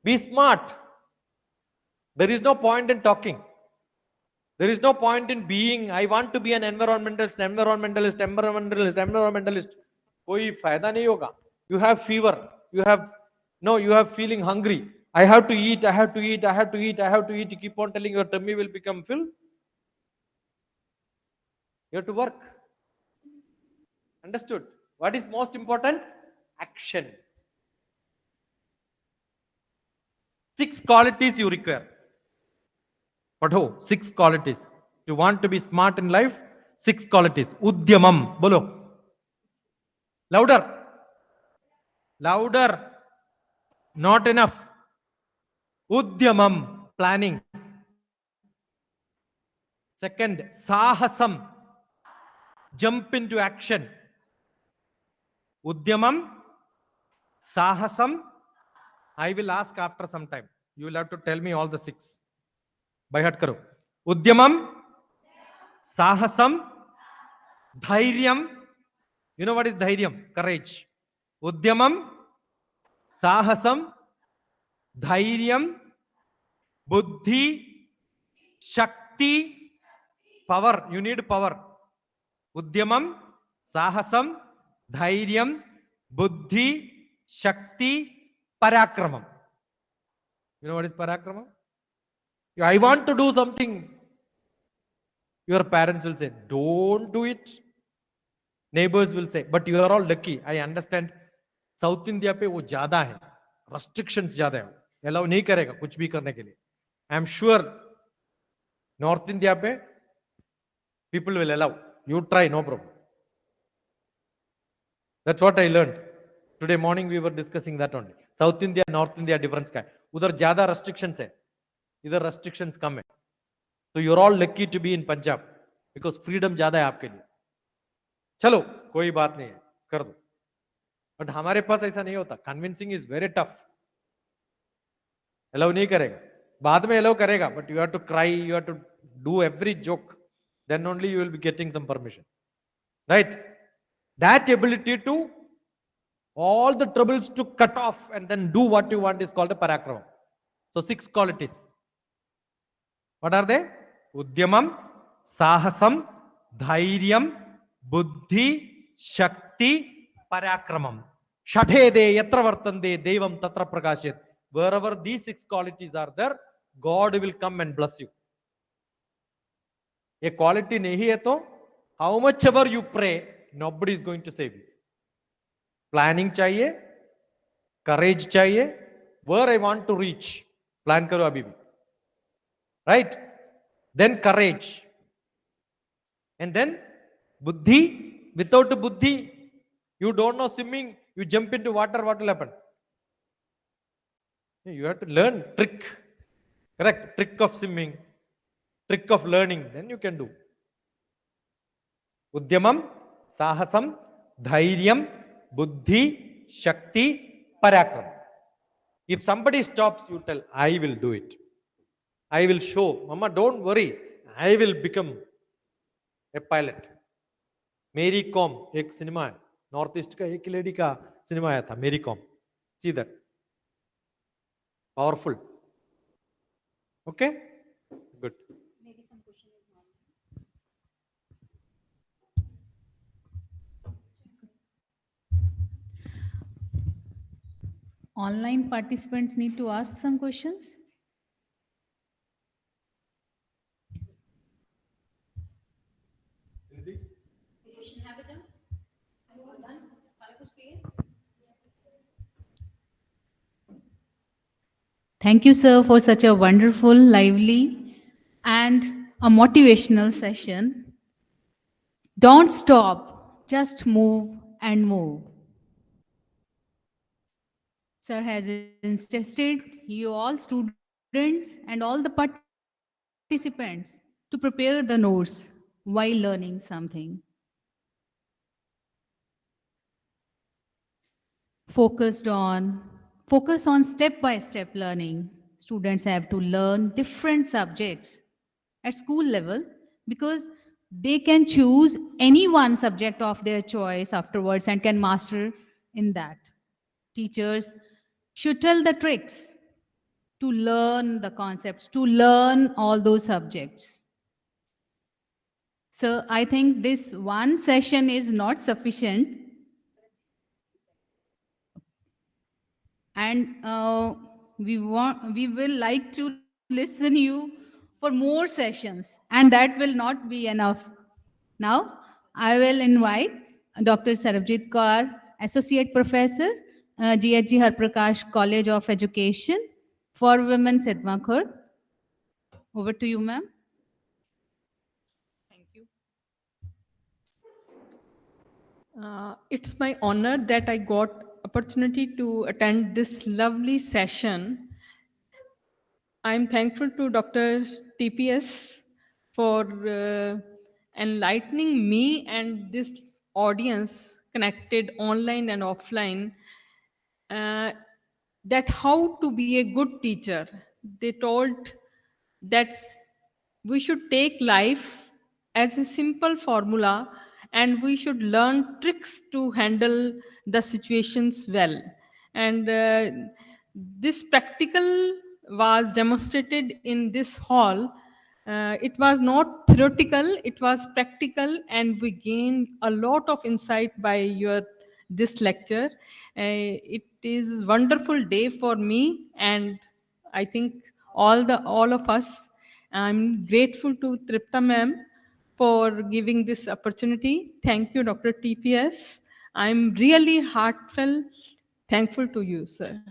be smart. There is no point in talking. There is no point in being, I want to be an environmentalist. कोई फायदा नहीं होगा. You have fever, you have feeling hungry. I have to eat. You keep on telling your tummy will become filled. You have to work. Understood? What is most important? Action. 6 qualities you require. Padho, 6 qualities. If you want to be smart in life, 6 qualities. Udyamam. Bolo. Louder. Louder. Not enough. Udyamam. Planning. Second, sahasam. Jump into action. Udyamam. Sahasam. I will ask after some time. You will have to tell me all the 6. By heart karo. Udyamam. Sahasam. Dhairyam. You know what is dhairyam? Courage. Udyamam. Sahasam. Dhairyam. Buddhi. Shakti. Power. You need power. Udyamam. Sahasam. Dhairyam. Buddhi. Shakti. Parakramam. You know what is parakramam? I want to do something. Your parents will say, don't do it. Neighbors will say, but you are all lucky. I understand. South India पे वो ज़्यादा है, restrictions ज़्यादा है, allow नहीं करेगा कुछ भी करने के लिए. I am sure North India पे people will allow. You try, no problem. That's what I learned. Today morning we were discussing that only. South India, North India difference का है. उधर ज़्यादा restrictions है, इधर restrictions कम है. So you're all lucky to be in Punjab because freedom ज़्यादा है आपके लिए. चलो कोई बात नहीं है, कर दो. बट हमारे पास ऐसा नहीं होता. Convincing is very tough. Allow नहीं करेगा, बाद में अलाउ करेगा, but you have to cry, you have to do every joke, then only you will be getting some permission, right? That ability to all the troubles to cut off and then do what you want is called a parakramam. So 6 qualities. What are they? Udyamam, sahasam, dhairyam, buddhi, shakti, parakramam. Shathede yatra vartande devam tatra prakashyat. Wherever these 6 qualities are there, God will come and bless you. A quality nahi hai to how much ever you pray, nobody is going to save you. Planning चाहिए, courage चाहिए. Where I want to reach, plan करो अभी भी, right? Then courage, and then buddhi. Without buddhi, you don't know swimming, you jump into water, what will happen? You have to learn trick. Correct? Trick of swimming, trick of learning. Then you can do. Udyamam, Sahasam, Dhairyam, Buddhi, Shakti, Parakram. If somebody stops, you tell, I will do it. I will show. Mama, don't worry. I will become a pilot. मेरी com एक cinema है, north east का एक lady का cinema आया था, मेरी com. See that powerful. Okay, good. Online participants need to ask some questions. Thank you, sir, for such a wonderful, lively, and a motivational session. Don't stop, just move and move. Sir has insisted you all students and all the participants to prepare the notes while learning something. Focus on step by step learning. Students have to learn different subjects at school level because they can choose any one subject of their choice afterwards and can master in that. Teachers should tell the tricks to learn the concepts, to learn all those subjects. So I think this one session is not sufficient. And we will like to listen you for more sessions, and that will not be enough. Now I will invite Dr. Sarabjit Kaur, Associate Professor, GHG Harprakash College of Education for Women, Sidmakhur. Over to you, ma'am. Thank you. It's my honor that I got opportunity to attend this lovely session. I'm thankful to Dr. TPS for enlightening me and this audience connected online and offline uh, that how to be a good teacher. They told that we should take life as a simple formula and we should learn tricks to handle the situations well. And this practical was demonstrated in this hall. It was not theoretical, it was practical, and we gained a lot of insight by your this lecture. It is wonderful day for me, and I think all of us. I'm grateful to Tripta ma'am for giving this opportunity. Thank you, Dr. TPS. I'm really heartfelt thankful to you, sir.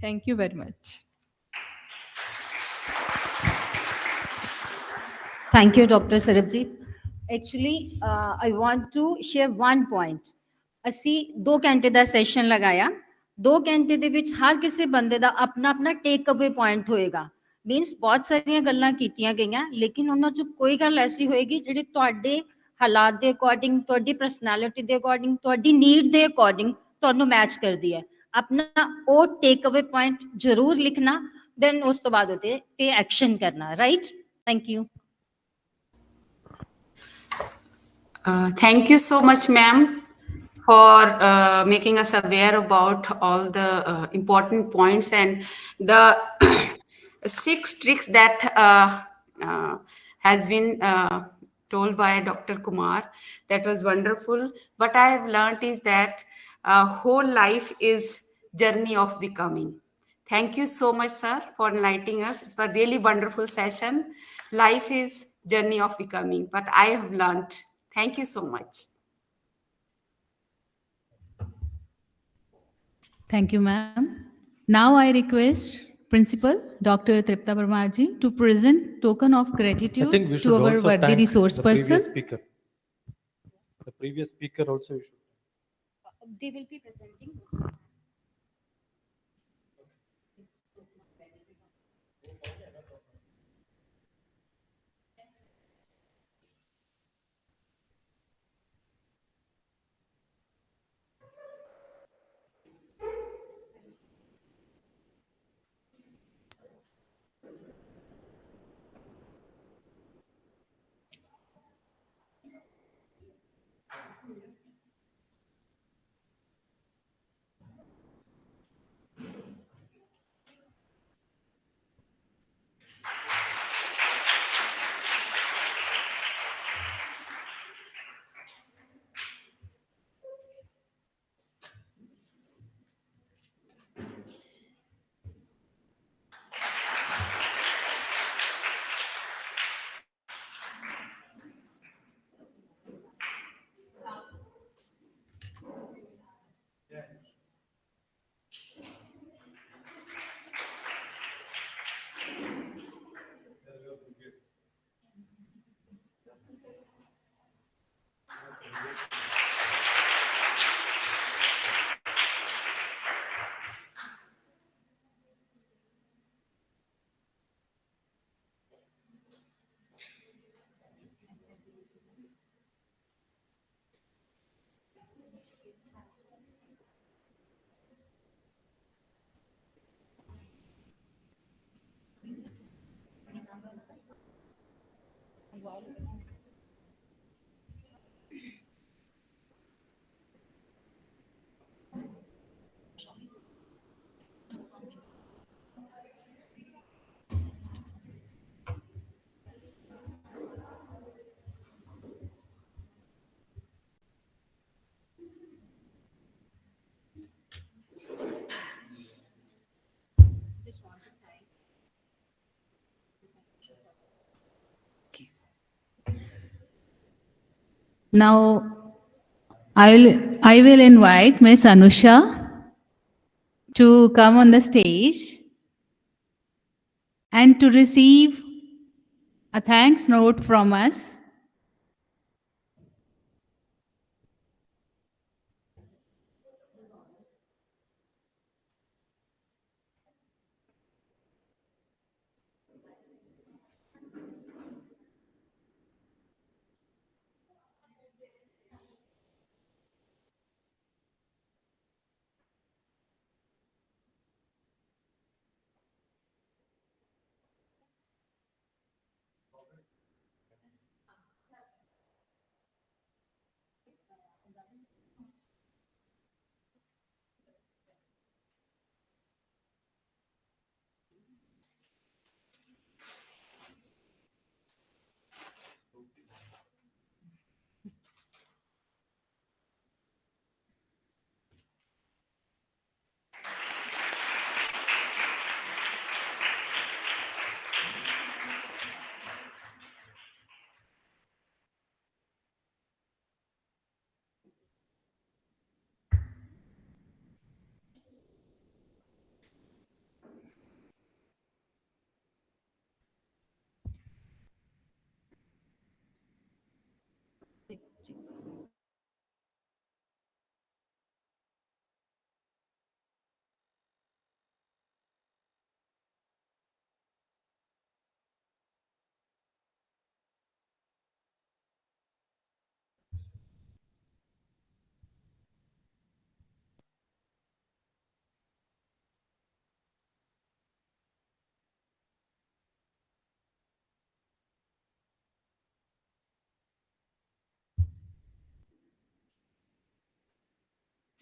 Thank you very much. Thank you, Dr. Sarabjit. Actually, I want to share one point. ਅਸੀਂ 2 ਘੰਟੇ ਦਾ session ਲਗਾਇਆ 2 ਘੰਟੇ ਦੇ ਵਿੱਚ ਹਰ ਕਿਸੇ ਬੰਦੇ ਦਾ ਆਪਣਾ ਆਪਣਾ ਟੇਕ ਅਵੇ ਪੁਆਇੰਟ ਹੋਏਗਾ ਮੀਨਸ ਬਹੁਤ ਸਾਰੀਆਂ ਗੱਲਾਂ ਕੀਤੀਆਂ ਗਈਆਂ ਲੇਕਿਨ ਉਹਨਾਂ ਚ ਕੋਈ ਗੱਲ ਐਸੀ ਹੋਏਗੀ ਜਿਹੜੀ ਤੁਹਾਡੇ ਹਾਲਾਤ ਦੇ ਅਕੋਰਡਿੰਗ ਤੁਹਾਡੀ ਪਰਸਨੈਲਿਟੀ ਦੇ ਅਕੋਰਡਿੰਗ ਤੁਹਾਡੀ ਨੀਡ ਦੇ ਅਕੋਰਡਿੰਗ ਤੁਹਾਨੂੰ ਮੈਚ ਕਰਦੀ ਹੈ ਆਪਣਾ ਉਹ ਟੇਕ ਅਵੇ ਪੁਆਇੰਟ ਜ਼ਰੂਰ ਲਿਖਣਾ ਦੈਨ ਉਸ ਤੋਂ ਬਾਅਦ ਉਹਦੇ ਤੇ ਐਕਸ਼ਨ ਕਰਨਾ right thank you Thank you so much, ma'am, for making us aware about all the important points and the 6 tricks that has been told by Dr. Kumar. That was wonderful. What I have learned is that whole life is journey of becoming. Thank you so much, sir, for enlightening us. It was a really wonderful session. Life is journey of becoming. But I have learned. Thank you so much. Thank you, ma'am. Now I request Principal Dr. Tripta Parmarji to present token of I gratitude think we to should our also worthy thank resource the previous person. speaker. The previous speaker also we should. they will be presenting Now, I will invite Miss Anusha to come on the stage and to receive a thanks note from us.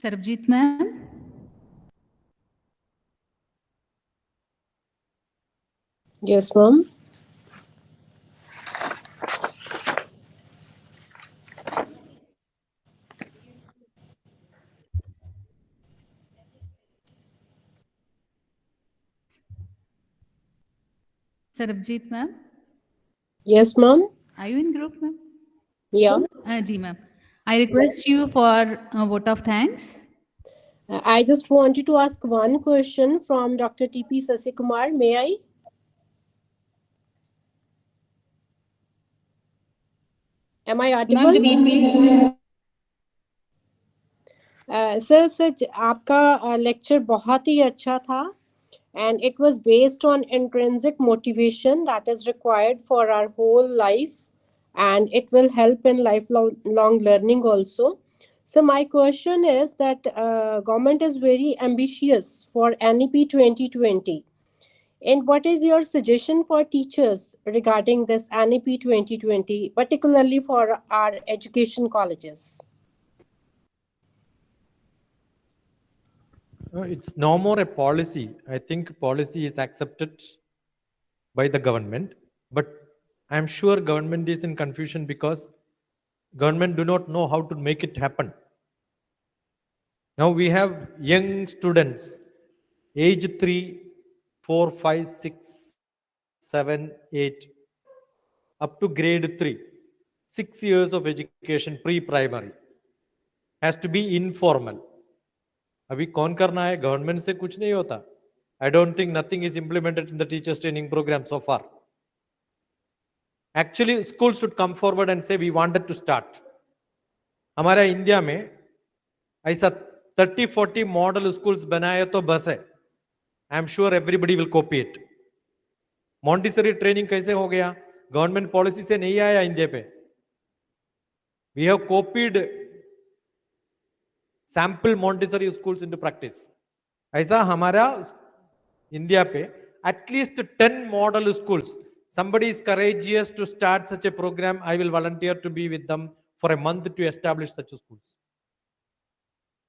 Sarabjit ma'am. Yes, ma'am. Sarabjit ma'am. Yes, ma'am. Are you in group, ma'am? Yeah. Ji ma'am. I request you for a vote of thanks. I just wanted to ask one question from Dr. TP Sasikumar. May I? Am I Ma'am, audible? repeat please. Sir आपका lecture बहुत ही अच्छा था and it was based on intrinsic motivation that is required for our whole life and it will help in lifelong long learning also. So my question is that government is very ambitious for NEP 2020 and what is your suggestion for teachers regarding this NEP 2020 particularly for our education colleges? It's no more a policy. I think policy is accepted by the government, but I'm sure government is in confusion because government do not know how to make it happen. Now we have young students, age 3, 4, 5, 6, 7, 8, up to grade 3. 6 years of education pre-primary has to be informal. अभी कौन करना है? Government से कुछ नहीं होता. I don't think nothing is implemented in the teachers training program so far. Actually, schools should come forward and say we wanted to start. हमारा India में ऐसा 30-40 मॉडल स्कूल्स बनाए तो बस है. I am sure everybody will copy it. Montessori training कैसे हो गया? गवर्नमेंट पॉलिसी से नहीं आया इंडिया पे. We have copied sample Montessori schools into practice. ऐसा हमारा इंडिया पे at least 10 model schools somebody is courageous to start such a program, I will volunteer to be with them for a month to establish such schools.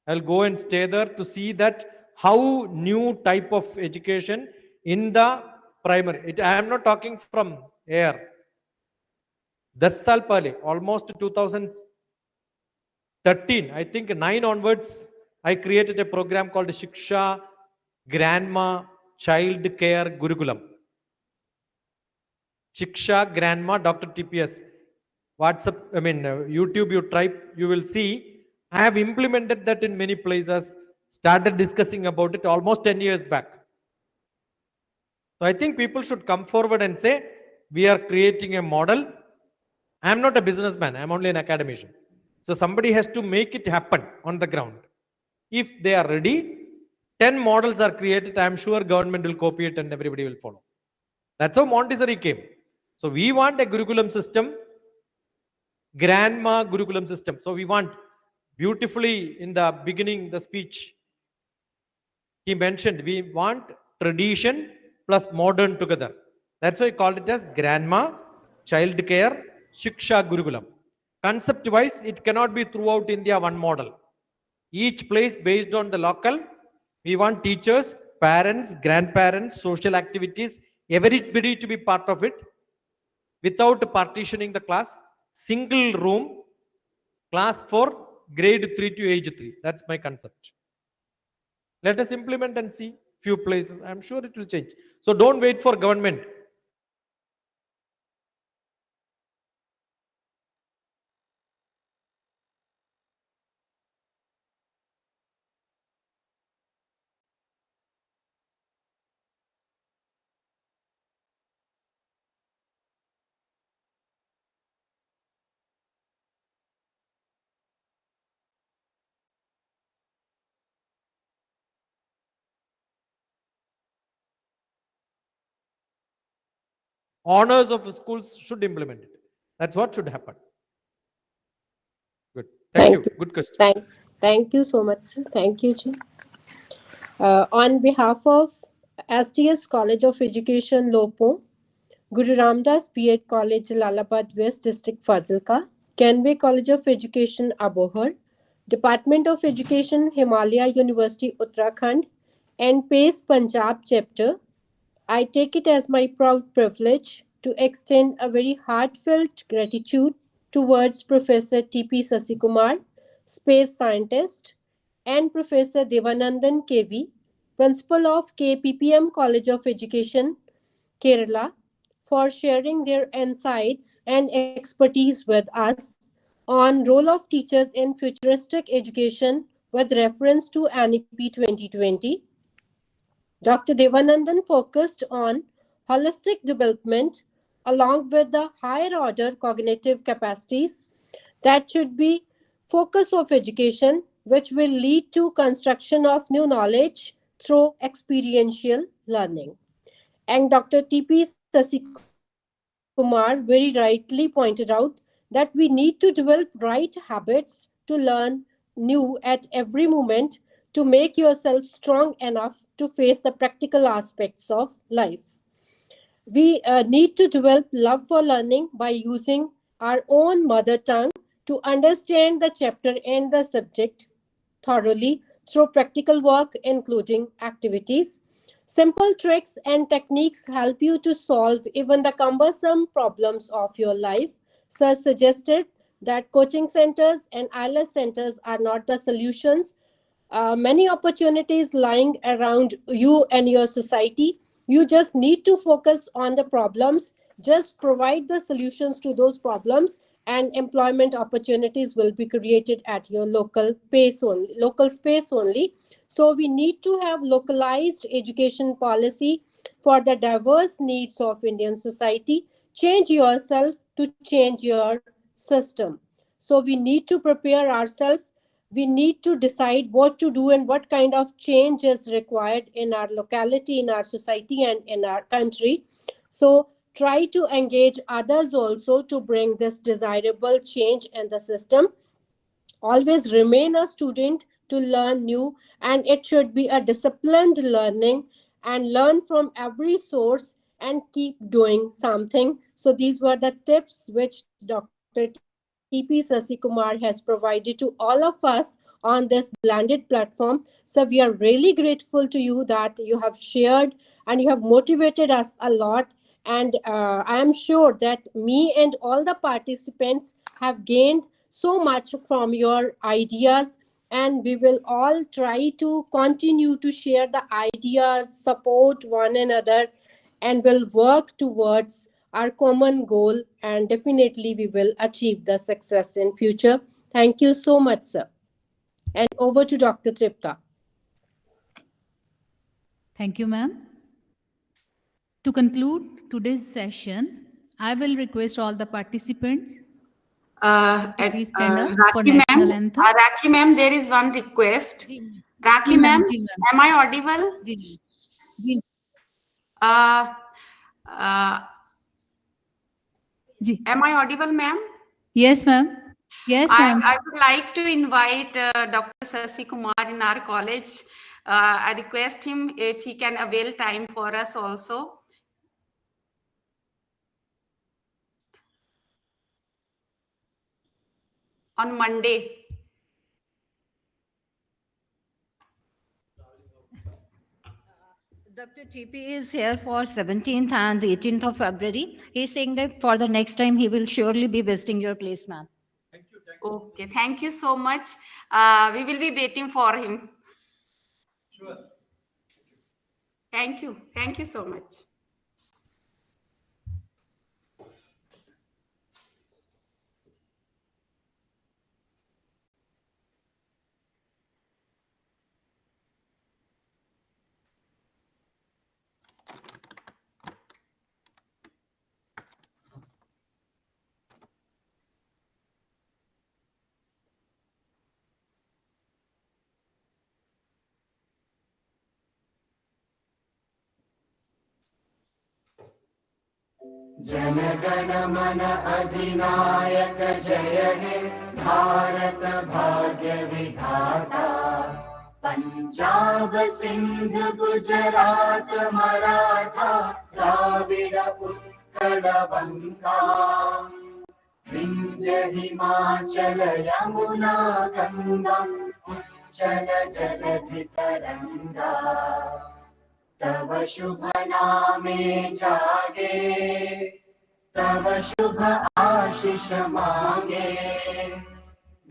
I'll go and stay there to see that how new type of education in the primary. I am not talking from air. 10 साल पहले, almost 2013, I think 9 onwards, I created a program called Shiksha Grandma Child Care Gurukulam. Shiksha Grandma Dr. TPS. WhatsApp, YouTube, you type, you will see. I have implemented that in many places, started discussing about it almost 10 years back. So I think people should come forward and say, we are creating a model. I am not a businessman, I am only an academician. So somebody has to make it happen on the ground. If they are ready, 10 models are created, I am sure government will copy it and everybody will follow. That's how Montessori came. So we want a Gurukulam system, grandma Gurukulam system. So we want, beautifully in the beginning, the speech, he mentioned, we want tradition plus modern together. That's why I called it as grandma, child care, Shiksha Gurukulam. Concept wise, it cannot be throughout India one model. Each place based on the local, we want teachers, parents, grandparents, social activities, everybody to be part of it without partitioning the class, single room, class for grade 3 to age 3. That's my concept. Let us implement and see few places. I'm sure it will change. So don't wait for government. Honors of schools should implement it. That's what should happen. Good. Thank you. Thank you. Good question. Thank you so much, sir. Thank you, Ji. On behalf of STS College of Education, Lopo, Guru Ramdas B.Ed College, Lalabad West District, Fazilka, Kenway College of Education, Abohar, Department of Education, Himalaya University, Uttarakhand, and PACE Punjab chapter, I take it as my proud privilege to extend a very heartfelt gratitude towards Professor T.P. Sasikumar, space scientist, and Professor Devanandan KV, Principal of KPPM College of Education, Kerala, for sharing their insights and expertise with us on role of teachers in futuristic education with reference to NEP 2020. Dr. Devanandan focused on holistic development along with the higher order cognitive capacities that should be focus of education, which will lead to construction of new knowledge through experiential learning. And Dr. T.P. Sasikumar very rightly pointed out that we need to develop right habits to learn new at every moment to make yourself strong enough to face the practical aspects of life. We need to develop love for learning by using our own mother tongue to understand the chapter and the subject thoroughly through practical work, including activities. Simple tricks and techniques help you to solve even the cumbersome problems of your life. Sir suggested that coaching centers and ILS centers are not the solutions. Many opportunities lying around you and your society. You just need to focus on the problems, just provide the solutions to those problems, and employment opportunities will be created at your local space only. So we need to have localized education policy for the diverse needs of Indian society. Change yourself to change your system. So we need to prepare ourselves. We need to decide what to do and what kind of change is required in our locality, in our society, and in our country. So try to engage others also to bring this desirable change in the system. Always remain a student to learn new, and it should be a disciplined learning and learn from every source and keep doing something. So these were the tips which Dr. TP Sasikumar has provided to all of us on this blended platform. So we are really grateful to you that you have shared and you have motivated us a lot. And I am sure that me and all the participants have gained so much from your ideas, and we will all try to continue to share the ideas, support one another, and will work towards our common goal, and definitely we will achieve the success in future. Thank you so much, sir. And over to Dr. Tripta. Thank you, ma'am. To conclude today's session, I will request all the participants to please stand up for national anthem. Rakhi ma'am, there is one request. Rakhi ma'am, am I audible? Ji Uh, uh, am I audible, ma'am? Yes, ma'am. Yes, ma'am. I would like to invite Dr. Sasi Kumar in our college. I request him if he can avail time for us also. On Monday. Dr. TP is here for 17th and 18th of February. He's saying that for the next time, he will surely be visiting your place, ma'am. Okay, thank you so much. We will be waiting for him. Sure. Thank you. Thank you so much. जनगण मन अधिनायक जय हे भारत भाग्य विधाता पंजाब सिंध गुजरात मराठा द्राविड उत्कल बंगा विंध्य हिमाचल यमुना गंगा उच्चल जलधि तरंगा तव शुभ नामे जागे तव शुभ आशीष मांगे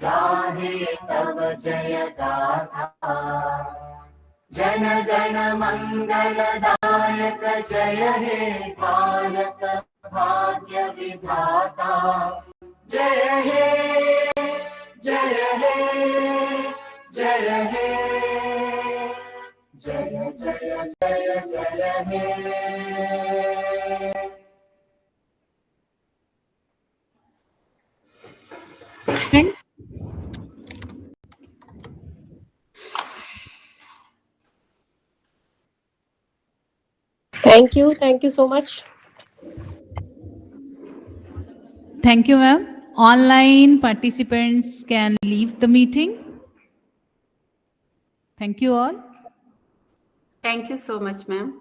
गाहे तव जय गाथा जन गण मंगलदायक जय हे भारत भाग्य विधाता जय हे जय हे जय हे जय जय जय जय हे Friends, Thank you. Thank you so much. thank you, ma'am. Online participants can leave the meeting. Thank you all. Thank you so much, ma'am.